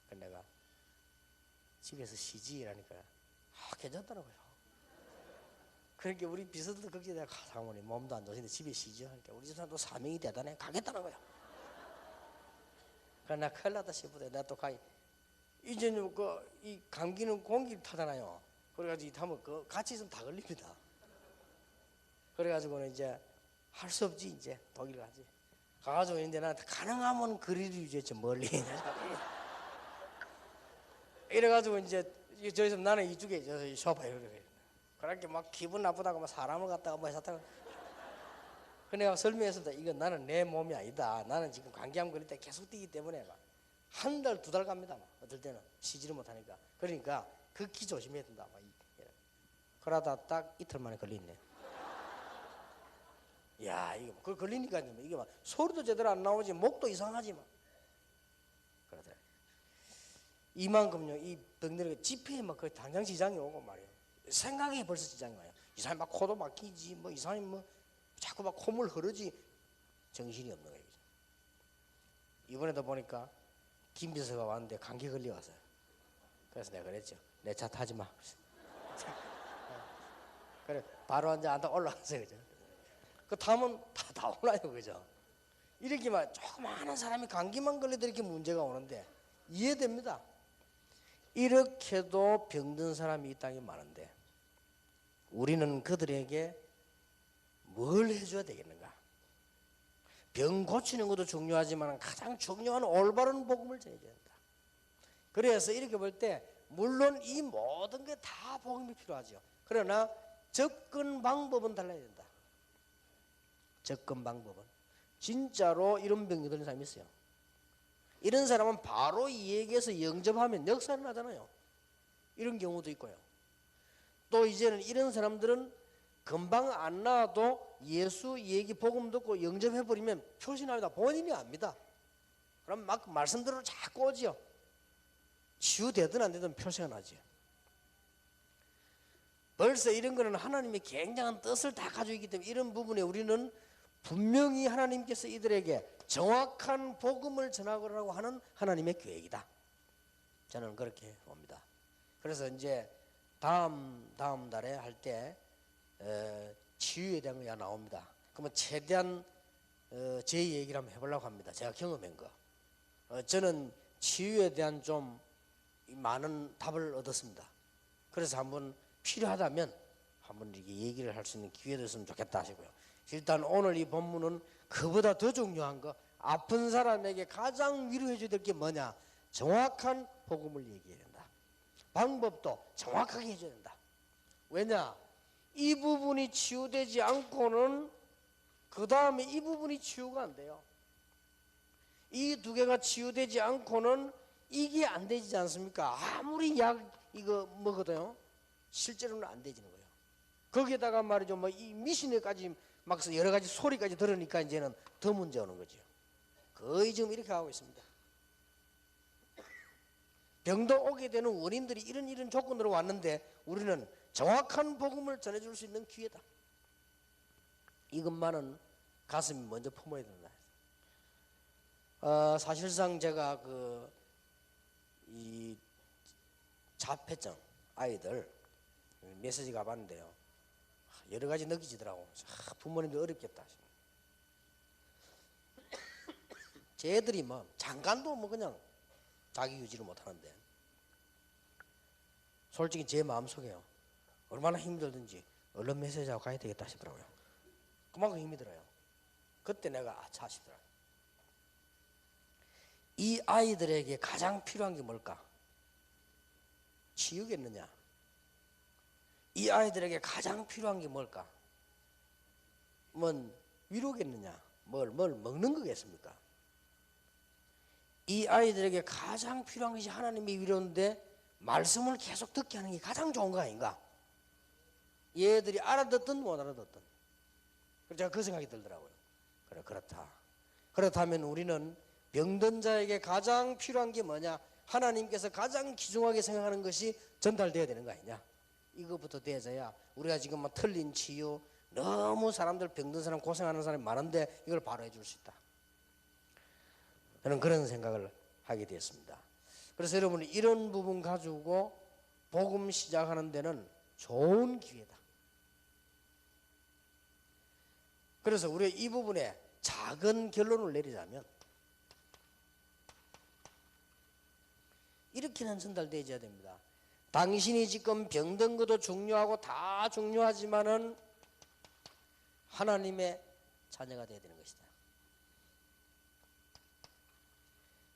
그래서 내가 집에서 쉬지 이라니까 괜찮더라고요. 그러니까 우리 비서들도 걱정돼요. 사모님 몸도 안 좋으신데 집에 쉬죠. 그러니까 우리 집 사람도 사명이 대단해 가겠다는 거예요. 그러니까 나 큰일 났다 싶은데 내가 또 가기 이제는 이 감기는 공기 타잖아요. 그래가지고 타면 같이 있으면 다 걸립니다. 그래가지고는 이제 할 수 없지 이제 독일 가지. 가가지고 이제 나 가능하면 거리를 유지했죠 멀리. 이래가지고 이제 저기서 나는 이쪽에 소파에 그래. 그렇게 막 기분 나쁘다고 막 사람을 갖다가 뭐 했었다가. 근데 내가 설명했습니다. 이건 나는 내 몸이 아니다. 나는 지금 감기암 걸릴 때 계속 뛰기 때문에 한 달, 2달 갑니다. 어떨 때는 쉬지를 못하니까. 그러니까 극히 조심해야 된다. 그러다 딱 이틀 만에 걸리네. 야, 이거 그걸 걸리니까 이게 막 소리도 제대로 안 나오지, 목도 이상하지 막. 그러더라. 이만큼요, 이 병들이 집회에 막 거의 당장 지장이 오고 말이에요. 생각에 벌써 지장이 와요. 이 사람이 막 코도 막히지, 뭐 이 사람이 뭐 자꾸 막 콧물 흐르지, 정신이 없는 거예요. 이번에도 보니까 김 비서가 왔는데 감기 걸려왔어요. 그래서 내가 그랬죠. 내 차 타지 마. 그래, 바로 앉아 올라갔어요, 그죠? 그 타면 다 올라요, 그죠? 이렇게만 조그마한 사람이 감기만 걸려도 이렇게 문제가 오는데 이해됩니다. 이렇게도 병든 사람이 이 땅에 많은데 우리는 그들에게 뭘 해줘야 되겠는가? 병 고치는 것도 중요하지만 가장 중요한 올바른 복음을 전해줘야 된다. 그래서 이렇게 볼 때 물론 이 모든 게 다 복음이 필요하죠. 그러나 접근 방법은 달라야 된다. 접근 방법은 진짜로 이런 병이 들린 사람이 있어요. 이런 사람은 바로 이 얘기에서 영접하면 역사를 나잖아요. 이런 경우도 있고요. 또 이제는 이런 사람들은 금방 안 나와도 예수 얘기 복음 듣고 영접해버리면 표시납니다. 본인이 압니다. 그럼 막 말씀대로 자꾸 오지요. 치유되든 안 되든 표시가 나지. 벌써 이런 거는 하나님의 굉장한 뜻을 다 가지고 있기 때문에 이런 부분에 우리는 분명히 하나님께서 이들에게 정확한 복음을 전하라고 하는 하나님의 계획이다. 저는 그렇게 봅니다. 그래서 이제 다음 달에 할 때 치유에 대한 거 나옵니다. 그러면 최대한 제 얘기를 한번 해보려고 합니다. 제가 경험한 거. 저는 치유에 대한 좀 많은 답을 얻었습니다. 그래서 한번 필요하다면 한번 이렇게 얘기를 할 수 있는 기회가 됐으면 좋겠다 하시고요. 일단 오늘 이 본문은 그보다 더 중요한 거, 아픈 사람에게 가장 위로해 줘야 될 게 뭐냐? 정확한 복음을 얘기해야 된다. 방법도 정확하게 해줘야 된다. 왜냐? 이 부분이 치유되지 않고는 그 다음에 이 부분이 치유가 안 돼요. 이 두 개가 치유되지 않고는 이게 안 되지 않습니까? 아무리 약 이거 먹어도요, 실제로는 안 되지는 거예요. 거기에다가 말이죠, 뭐 이 미신에까지 막 여러 가지 소리까지 들으니까 이제는 더 문제 오는 거죠. 거의 지금 이렇게 하고 있습니다. 병도 오게 되는 원인들이 이런 조건으로 왔는데 우리는 정확한 복음을 전해줄 수 있는 기회다. 이것만은 가슴이 먼저 품어야 된다. 사실상 제가 이 자폐증 아이들 메시지 가봤는데요, 여러 가지 느끼지더라고. 부모님도 어렵겠다. 쟤들이 뭐 장관도 뭐 그냥 자기 유지를 못하는데, 솔직히 제 마음속에요, 얼마나 힘들든지 얼른 메시지하고 가야 되겠다 싶더라고요. 그만큼 힘이 들어요. 그때 내가 아차 싶더라고요. 이 아이들에게 가장 필요한 게 뭘까? 치유겠느냐? 이 아이들에게 가장 필요한 게 뭘까? 뭔 위로겠느냐? 뭘 먹는 거겠습니까? 이 아이들에게 가장 필요한 것이 하나님의 위로인데 말씀을 계속 듣게 하는 게 가장 좋은 거 아닌가? 얘들이 알아듣든 못 알아듣든. 그래서 제가 그 생각이 들더라고요. 그래, 그렇다. 그렇다면 우리는 병든 자에게 가장 필요한 게 뭐냐? 하나님께서 가장 귀중하게 생각하는 것이 전달되어야 되는 거 아니냐? 이것부터 되어야 우리가 지금 막 틀린 치유, 너무 사람들 병든 사람 고생하는 사람이 많은데 이걸 바로 해줄 수 있다. 저는 그런 생각을 하게 되었습니다. 그래서 여러분이 이런 부분 가지고 복음 시작하는 데는 좋은 기회다. 그래서 우리가 이 부분에 작은 결론을 내리자면 이렇게는 전달되어야 됩니다. 당신이 지금 병든 것도 중요하고 다 중요하지만은 하나님의 자녀가 되어야 되는 것이다.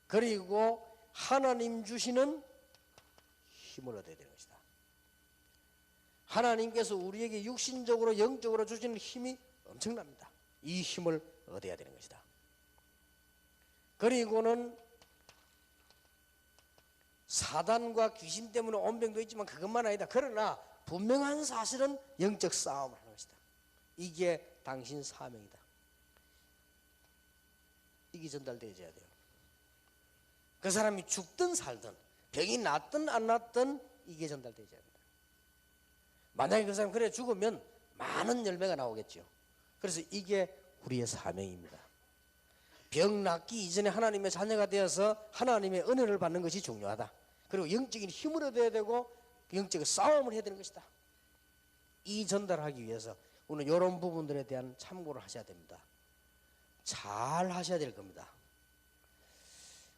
그리고 하나님 주시는 힘을 얻어야 되는 것이다. 하나님께서 우리에게 육신적으로 영적으로 주시는 힘이 엄청납니다. 이 힘을 얻어야 되는 것이다. 그리고는 사단과 귀신 때문에 온 병도 있지만 그것만 아니다. 그러나 분명한 사실은 영적 싸움을 하는 것이다. 이게 당신 사명이다. 이게 전달되어야 돼요. 그 사람이 죽든 살든 병이 낫든 안 낫든 이게 전달되어야 됩니다. 만약에 그 사람이 그래 죽으면 많은 열매가 나오겠죠. 그래서 이게 우리의 사명입니다. 병 낫기 이전에 하나님의 자녀가 되어서 하나님의 은혜를 받는 것이 중요하다. 그리고 영적인 힘을 얻어야 되고 영적인 싸움을 해야 되는 것이다. 이 전달하기 위해서 오늘 이런 부분들에 대한 참고를 하셔야 됩니다. 잘 하셔야 될 겁니다.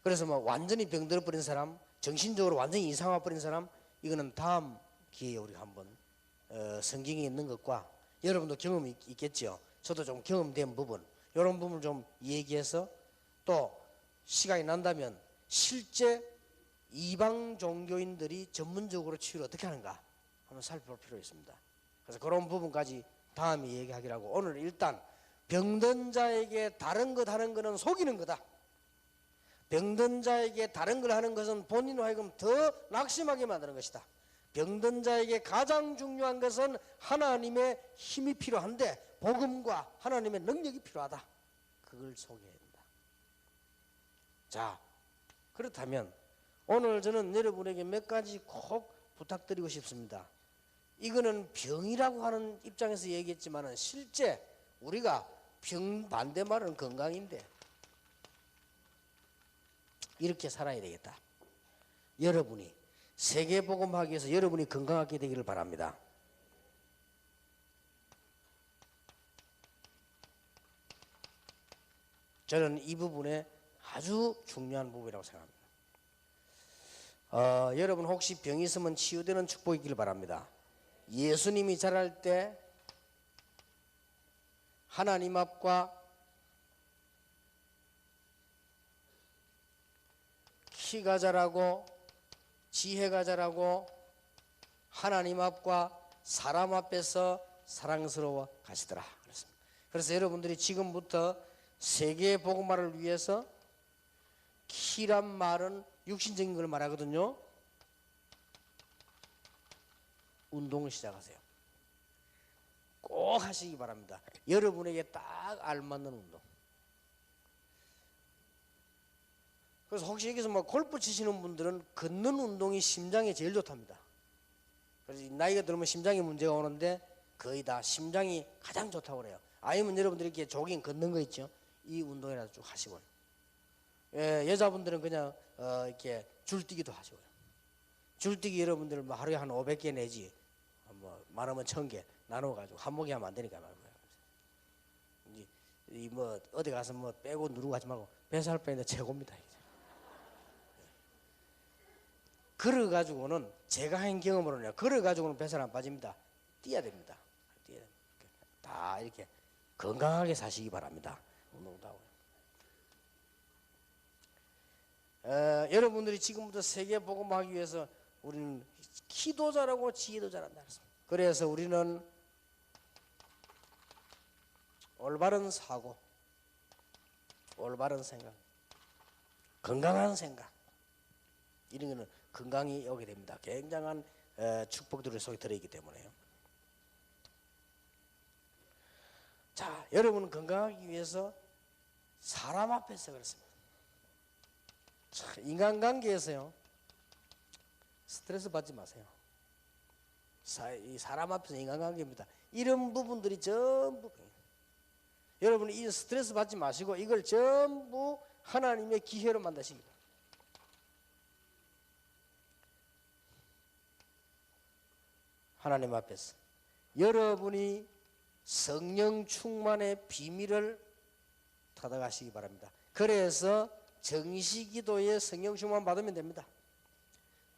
그래서 뭐 완전히 병들어 버린 사람, 정신적으로 완전히 이상화 버린 사람, 이거는 다음 기회에 우리가 한번 성경에 있는 것과 여러분도 경험이 있겠죠. 저도 좀 경험된 부분, 이런 부분을 좀 얘기해서 또 시간이 난다면 실제 이방 종교인들이 전문적으로 치유를 어떻게 하는가 한번 살펴볼 필요가 있습니다. 그래서 그런 부분까지 다음에 얘기하기로 하고, 오늘 일단 병든 자에게 다른 것 하는 것은 속이는 거다. 병든 자에게 다른 걸 하는 것은 본인으로 하여금 더 낙심하게 만드는 것이다. 병든 자에게 가장 중요한 것은 하나님의 힘이 필요한데 복음과 하나님의 능력이 필요하다. 그걸 소개해야 된다. 자, 그렇다면 오늘 저는 여러분에게 몇 가지 꼭 부탁드리고 싶습니다. 이거는 병이라고 하는 입장에서 얘기했지만 실제 우리가 병 반대말은 건강인데 이렇게 살아야 되겠다. 여러분이 세계복음하기 위해서 여러분이 건강하게 되기를 바랍니다. 저는 이 부분에 아주 중요한 부분이라고 생각합니다. 여러분 혹시 병이 있으면 치유되는 축복이길 바랍니다. 예수님이 자랄 때 하나님 앞과 키가 자라고 지혜가 자라고 하나님 앞과 사람 앞에서 사랑스러워 가시더라 그랬습니다. 그래서 여러분들이 지금부터 세계 복음화를 위해서 키란 말은 육신적인 걸 말하거든요. 운동을 시작하세요. 꼭 하시기 바랍니다. 여러분에게 딱 알맞는 운동. 그래서 혹시 여기서 뭐 골프 치시는 분들은 걷는 운동이 심장에 제일 좋답니다. 그래서 나이가 들면 심장에 문제가 오는데 거의 다 심장이 가장 좋다고 그래요. 아니면 여러분들이 이렇게 조깅 걷는 거 있죠. 이 운동이라도 쭉 하시고요. 여자분들은 그냥 이렇게 줄뛰기도 하시고요. 줄뛰기 여러분들 뭐 하루에 한 500개 내지 뭐 많으면 1000개 나눠가지고 한 목에 하면 안 되니까 말고요. 이 뭐 어디 가서 뭐 빼고 누르고 하지 말고 뱃살 빼는 데 최고입니다. 걸어가지고는 제가 한 경험으로는요. 걸어가지고는 뱃살 안 빠집니다. 뛰어야 됩니다. 뛰어야 됩니다. 다 이렇게 건강하게 사시기 바랍니다. 운동도 하고요. 여러분들이 지금부터 세계 복음하기 위해서 우리는 키도 잘하고 지혜도 잘한다. 그래서 우리는 올바른 사고, 올바른 생각, 건강한 생각 이런 거는 건강이 오게 됩니다. 굉장한 축복들이 속에 들어있기 때문에요. 자, 여러분은 건강하기 위해서 사람 앞에서 그렇습니다. 인간관계에서요 스트레스 받지 마세요. 이 사람 앞에서 인간관계입니다. 이런 부분들이 전부 여러분이 이 스트레스 받지 마시고 이걸 전부 하나님의 기회로 만드시기 바랍니다. 하나님 앞에서 여러분이 성령 충만의 비밀을 찾아가시기 바랍니다. 그래서 정시기도에 성령 충만 받으면 됩니다.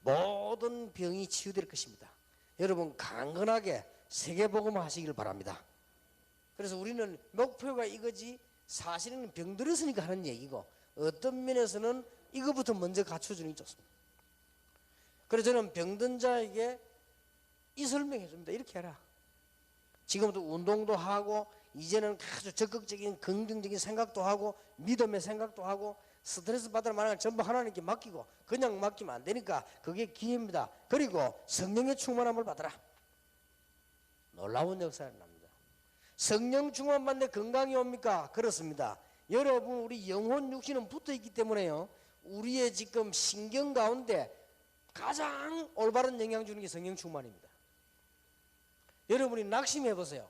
모든 병이 치유될 것입니다. 여러분 강건하게 세계복음 하시길 바랍니다. 그래서 우리는 목표가 이거지 사실은 병들었으니까 하는 얘기고 어떤 면에서는 이거부터 먼저 갖춰주는 게 좋습니다. 그래서 저는 병든 자에게 이 설명해 줍니다. 이렇게 해라. 지금부터 운동도 하고 이제는 아주 적극적인 긍정적인 생각도 하고 믿음의 생각도 하고 스트레스 받을 만한 걸 전부 하나님께 맡기고 그냥 맡기면 안 되니까 그게 기회입니다. 그리고 성령의 충만함을 받아라. 놀라운 역사가 납니다. 성령 충만 받는데 건강이 옵니까? 그렇습니다. 여러분 우리 영혼 육신은 붙어있기 때문에요. 우리의 지금 신경 가운데 가장 올바른 영향 주는 게 성령 충만입니다. 여러분이 낙심해 보세요.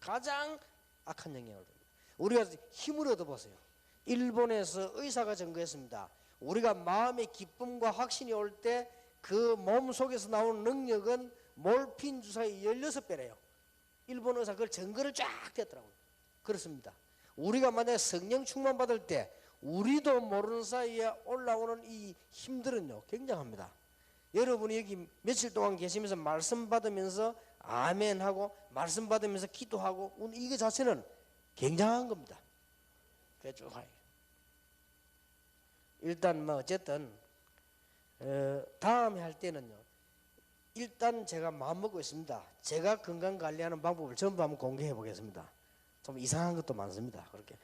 가장 악한 영향을 줍니다. 우리가 힘을 얻어보세요. 일본에서 의사가 증거했습니다. 우리가 마음의 기쁨과 확신이 올 때 그 몸 속에서 나오는 능력은 몰핀 주사의 16배래요. 일본 의사 그걸 증거를 쫙 댔더라고요. 그렇습니다. 우리가 만약에 성령 충만 받을 때 우리도 모르는 사이에 올라오는 이 힘들은요 굉장합니다. 여러분이 여기 며칠 동안 계시면서 말씀 받으면서 아멘하고 말씀 받으면서 기도하고 이거 자체는 굉장한 겁니다. 그래 쭉 가요. 일단 뭐 어쨌든 다음에 할 때는요. 일단 제가 마음먹고 있습니다. 제가 건강관리하는 방법을 전부 한번 공개해 보겠습니다. 좀 이상한 것도 많습니다. 그렇게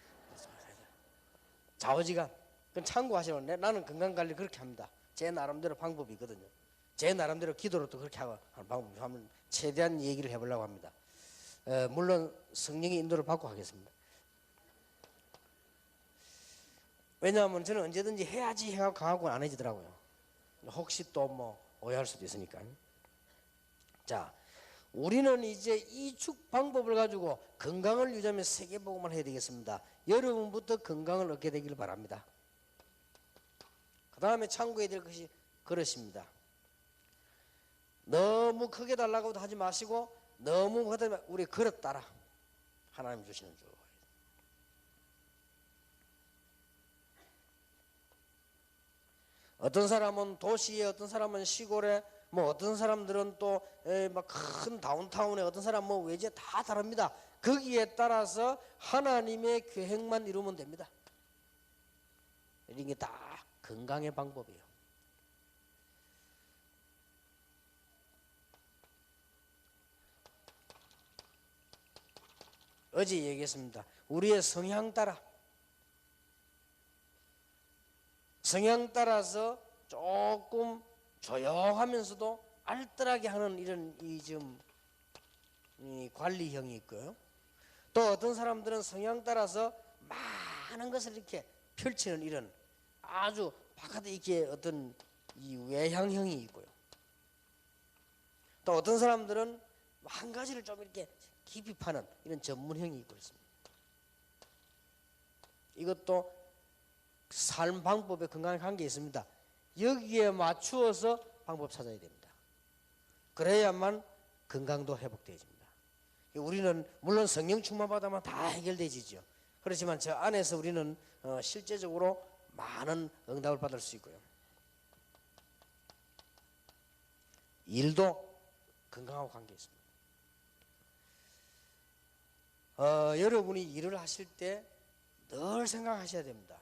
좌우지간 그건 참고하시면 나는 건강관리 그렇게 합니다. 제 나름대로 방법이 있거든요. 제 나름대로 기도로 또 그렇게 하는 방법을 한번 최대한 얘기를 해보려고 합니다. 물론 성령의 인도를 받고 하겠습니다. 왜냐하면 저는 언제든지 해야지 해가지고 안 해지더라고요. 혹시 또 뭐 오해할 수도 있으니까. 자, 우리는 이제 이 축 방법을 가지고 건강을 유지하면 세계복음을 해야 되겠습니다. 여러분부터 건강을 얻게 되길 바랍니다. 그 다음에 참고해야 될 것이 그릇입니다. 너무 크게 달라고도 하지 마시고 너무 하다면 우리 그릇 따라 하나님 주시는 줄. 어떤 사람은 도시에, 어떤 사람은 시골에, 뭐 어떤 사람들은 또 막 큰 다운타운에, 어떤 사람은 뭐 외지에 다 다릅니다. 거기에 따라서 하나님의 계획만 이루면 됩니다. 이게 다 건강의 방법이에요. 어제 얘기했습니다. 우리의 성향 따라서 조금 조용하면서도 알뜰하게 하는 이런 이 관리형이 있고요. 또 어떤 사람들은 성향 따라서 많은 것을 이렇게 펼치는 이런 아주 바깥에 이렇게 어떤 이 외향형이 있고요. 또 어떤 사람들은 한 가지를 좀 이렇게 깊이 파는 이런 전문형이 있고 있습니다. 이것도 삶 방법에 건강에 관계 있습니다. 여기에 맞추어서 방법 찾아야 됩니다. 그래야만 건강도 회복되어집니다. 우리는 물론 성령 충만 받으면 다 해결되지죠. 그렇지만 저 안에서 우리는 실제적으로 많은 응답을 받을 수 있고요. 일도 건강하고 관계 있습니다. 여러분이 일을 하실 때 늘 생각하셔야 됩니다.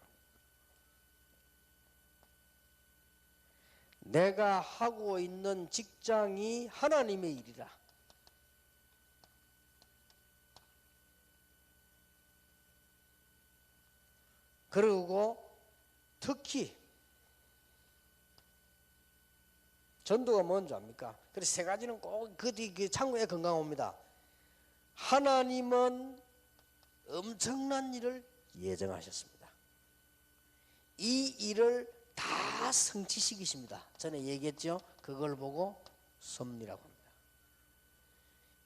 내가 하고 있는 직장이 하나님의 일이라. 그리고 특히 전도가 뭔지 압니까? 그래서 세 가지는 꼭 그 창고에 건강 옵니다. 하나님은 엄청난 일을 예정하셨습니다. 이 일을 다 성취시키십니다. 전에 얘기했죠. 그걸 보고 섭리라고 합니다.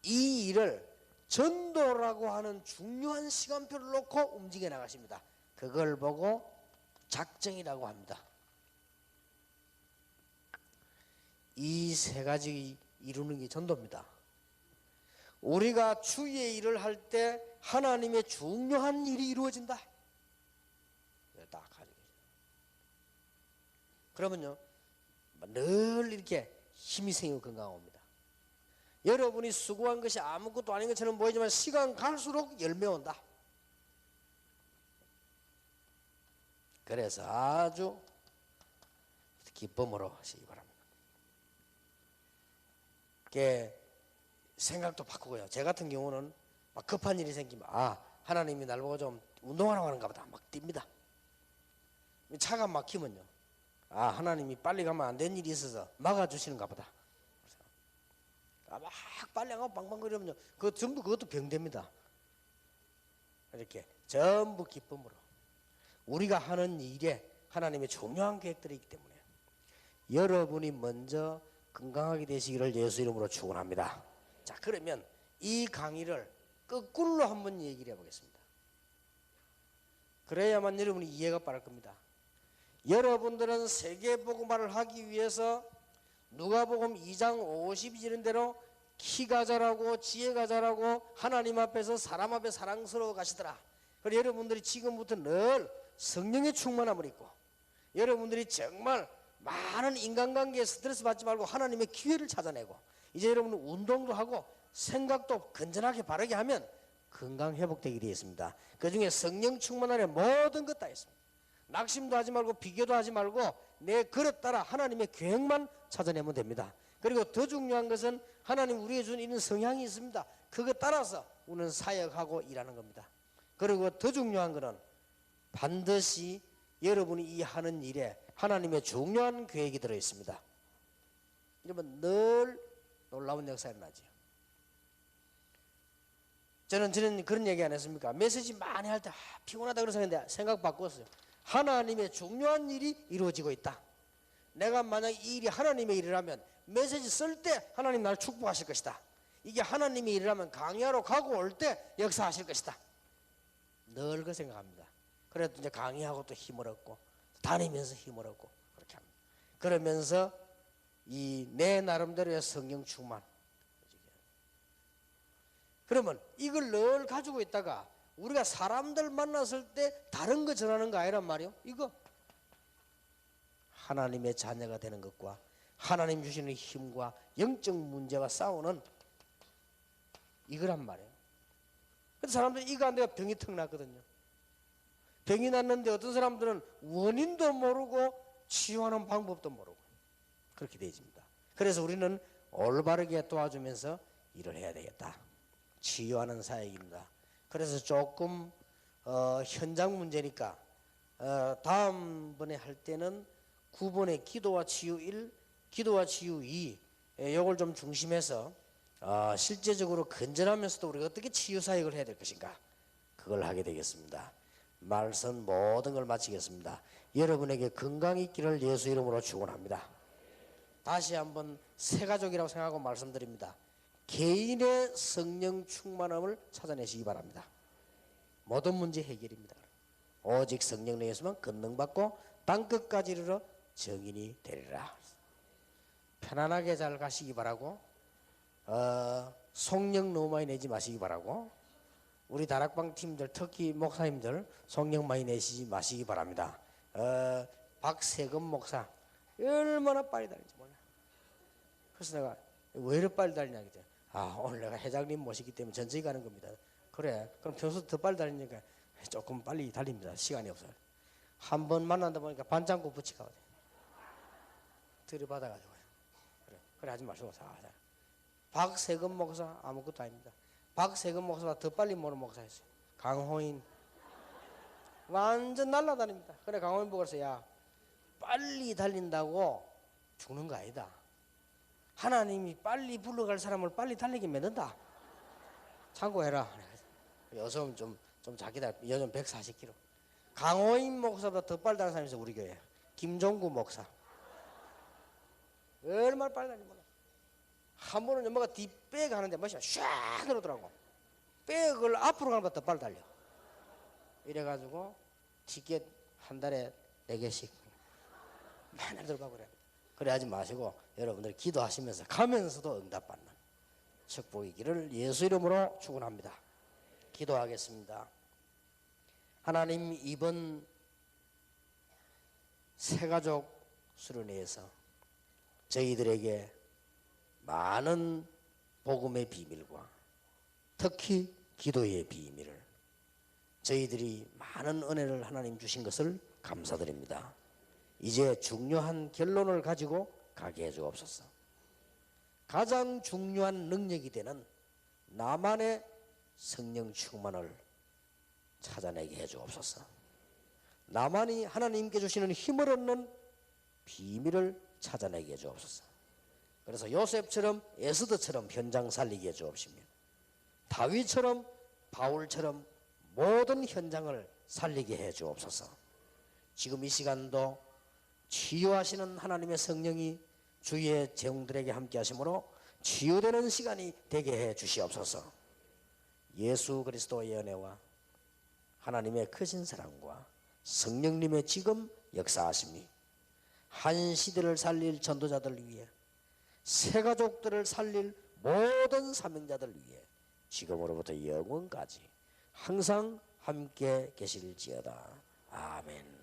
이 일을 전도라고 하는 중요한 시간표를 놓고 움직여 나가십니다. 그걸 보고 작정이라고 합니다. 이 세 가지 이루는 게 전도입니다. 우리가 주의 일을 할 때 하나님의 중요한 일이 이루어진다. 딱 가지고 계세요. 그러면요, 늘 이렇게 힘이 생기고 건강합니다. 여러분이 수고한 것이 아무것도 아닌 것처럼 보이지만 시간 갈수록 열매 온다. 그래서 아주 기쁨으로 하시기 바랍니다. 생각도 바꾸고요. 제 같은 경우는 막 급한 일이 생기면 하나님이 날 보고 좀 운동하라고 하는가 보다 막 뜁니다. 차가 막히면요, 하나님이 빨리 가면 안 되는 일이 있어서 막아주시는가 보다. 막 빨리 안 가고 방방거리면요, 전부 그것도 병됩니다. 이렇게 전부 기쁨으로 우리가 하는 일에 하나님의 중요한 계획들이 있기 때문에 여러분이 먼저 건강하게 되시기를 예수 이름으로 축원합니다. 자, 그러면 이 강의를 거꾸로 한번 얘기를 해보겠습니다. 그래야만 여러분이 이해가 빠를 겁니다. 여러분들은 세계복음화를 하기 위해서 누가복음 2장 52절인 대로 키가 자라고 지혜가 자라고 하나님 앞에서 사람 앞에 사랑스러워 가시더라. 그리고 여러분들이 지금부터 늘 성령의 충만함을 입고 여러분들이 정말 많은 인간관계에 스트레스 받지 말고 하나님의 기회를 찾아내고 이제 여러분은 운동도 하고 생각도 건전하게 바르게 하면 건강 회복되게 되어 있습니다. 그 중에 성령 충만함의 모든 것 다 있습니다. 낙심도 하지 말고 비교도 하지 말고 내 그릇 따라 하나님의 계획만 찾아내면 됩니다. 그리고 더 중요한 것은 하나님 우리에게 준 이런 성향이 있습니다. 그것 따라서 우리는 사역하고 일하는 겁니다. 그리고 더 중요한 것은 반드시 여러분이 이 하는 일에 하나님의 중요한 계획이 들어있습니다. 이러면 늘 놀라운 역사가 일어나죠. 저는 그런 얘기 안 했습니까? 메시지 많이 할 때 피곤하다 그래서 했는데 생각 바꿨어요. 하나님의 중요한 일이 이루어지고 있다. 내가 만약 이 일이 하나님의 일이라면 메시지 쓸 때 하나님 나를 축복하실 것이다. 이게 하나님의 일이라면 강의하러 가고 올 때 역사하실 것이다. 늘 그 생각합니다. 그래도 이제 강의하고 또 힘을 얻고 다니면서 힘을 얻고 그렇게 합니다. 그러면서 이 내 나름대로의 성령 충만. 그러면 이걸 늘 가지고 있다가 우리가 사람들 만났을 때 다른 거 전하는 거 아니란 말이요. 이거 하나님의 자녀가 되는 것과 하나님 주시는 힘과 영적 문제와 싸우는 이거란 말이에요. 그래서 사람들이 이거 안 되면 병이 턱 났거든요. 병이 났는데 어떤 사람들은 원인도 모르고 치유하는 방법도 모르고 그렇게 되어집니다. 그래서 우리는 올바르게 도와주면서 일을 해야 되겠다. 치유하는 사역입니다. 그래서 조금 현장 문제니까 다음번에 할 때는 9번의 기도와 치유 1, 기도와 치유 2 이걸 좀 중심해서 실제적으로 건전하면서도 우리가 어떻게 치유 사역을 해야 될 것인가 그걸 하게 되겠습니다. 말씀 모든 걸 마치겠습니다. 여러분에게 건강이 있기를 예수 이름으로 축원합니다. 다시 한번 새 가족이라고 생각하고 말씀드립니다. 개인의 성령 충만함을 찾아내시기 바랍니다. 모든 문제 해결입니다. 오직 성령 내에서만 권능받고 땅끝까지 이르러 정인이 되리라. 편안하게 잘 가시기 바라고 속령 너무 많이 내지 마시기 바라고 우리 다락방 팀들 특히 목사님들 속령 많이 내시지 마시기 바랍니다. 박세금 목사 얼마나 빨리 다니는지 몰라. 그래서 내가 왜 이렇게 빨리 다니냐 그랬더니 오늘 내가 회장님 모시기 때문에 전쟁이 가는 겁니다. 그래 그럼 평소 더 빨리 달리니까 조금 빨리 달립니다. 시간이 없어요. 한 번 만난다 보니까 반창고 붙이가 들이받아가지고 그래 하지 마시고 박세금 목사 아무것도 아닙니다. 박세금 목사가 더 빨리 모르는 목사였어요. 강호인 완전 날라다닙니다. 그래 강호인 보고 그래서 야 빨리 달린다고 죽는 거 아니다. 하나님이 빨리 불러갈 사람을 빨리 달리게 만든다. 참고해라. 요즘 좀 자기다. 요즘 140km. 강호인 목사보다 더 빨리 다니는 사람이 있어 우리 교회. 김종구 목사. 얼마나 빨리 다니는 몰라. 한 번은 엄마가 뒷백 하는데 멋이 샥 들어오더라고. 백을 앞으로 가는 것보다 더 빨리 달려. 이래가지고 티켓 한 달에 4개씩 맨날 들어가고 그래. 그래 하지 마시고 여러분들 기도하시면서 가면서도 응답받는 축복이기를 예수 이름으로 축원합니다. 기도하겠습니다. 하나님 이번 새가족 수련회에서 저희들에게 많은 복음의 비밀과 특히 기도의 비밀을 저희들이 많은 은혜를 하나님 주신 것을 감사드립니다. 이제 중요한 결론을 가지고 가게 해주옵소서. 가장 중요한 능력이 되는 나만의 성령 충만을 찾아내게 해주옵소서. 나만이 하나님께 주시는 힘을 얻는 비밀을 찾아내게 해주옵소서. 그래서 요셉처럼 에스더처럼 현장 살리게 해주옵시며 다윗처럼 바울처럼 모든 현장을 살리게 해주옵소서. 지금 이 시간도 치유하시는 하나님의 성령이 주의 제용들에게 함께 하심으로 치유되는 시간이 되게 해 주시옵소서. 예수 그리스도의 은혜와 하나님의 크신 사랑과 성령님의 지금 역사하심이 한 시대를 살릴 전도자들 위해 새 가족들을 살릴 모든 사명자들 위해 지금으로부터 영원까지 항상 함께 계실지어다. 아멘.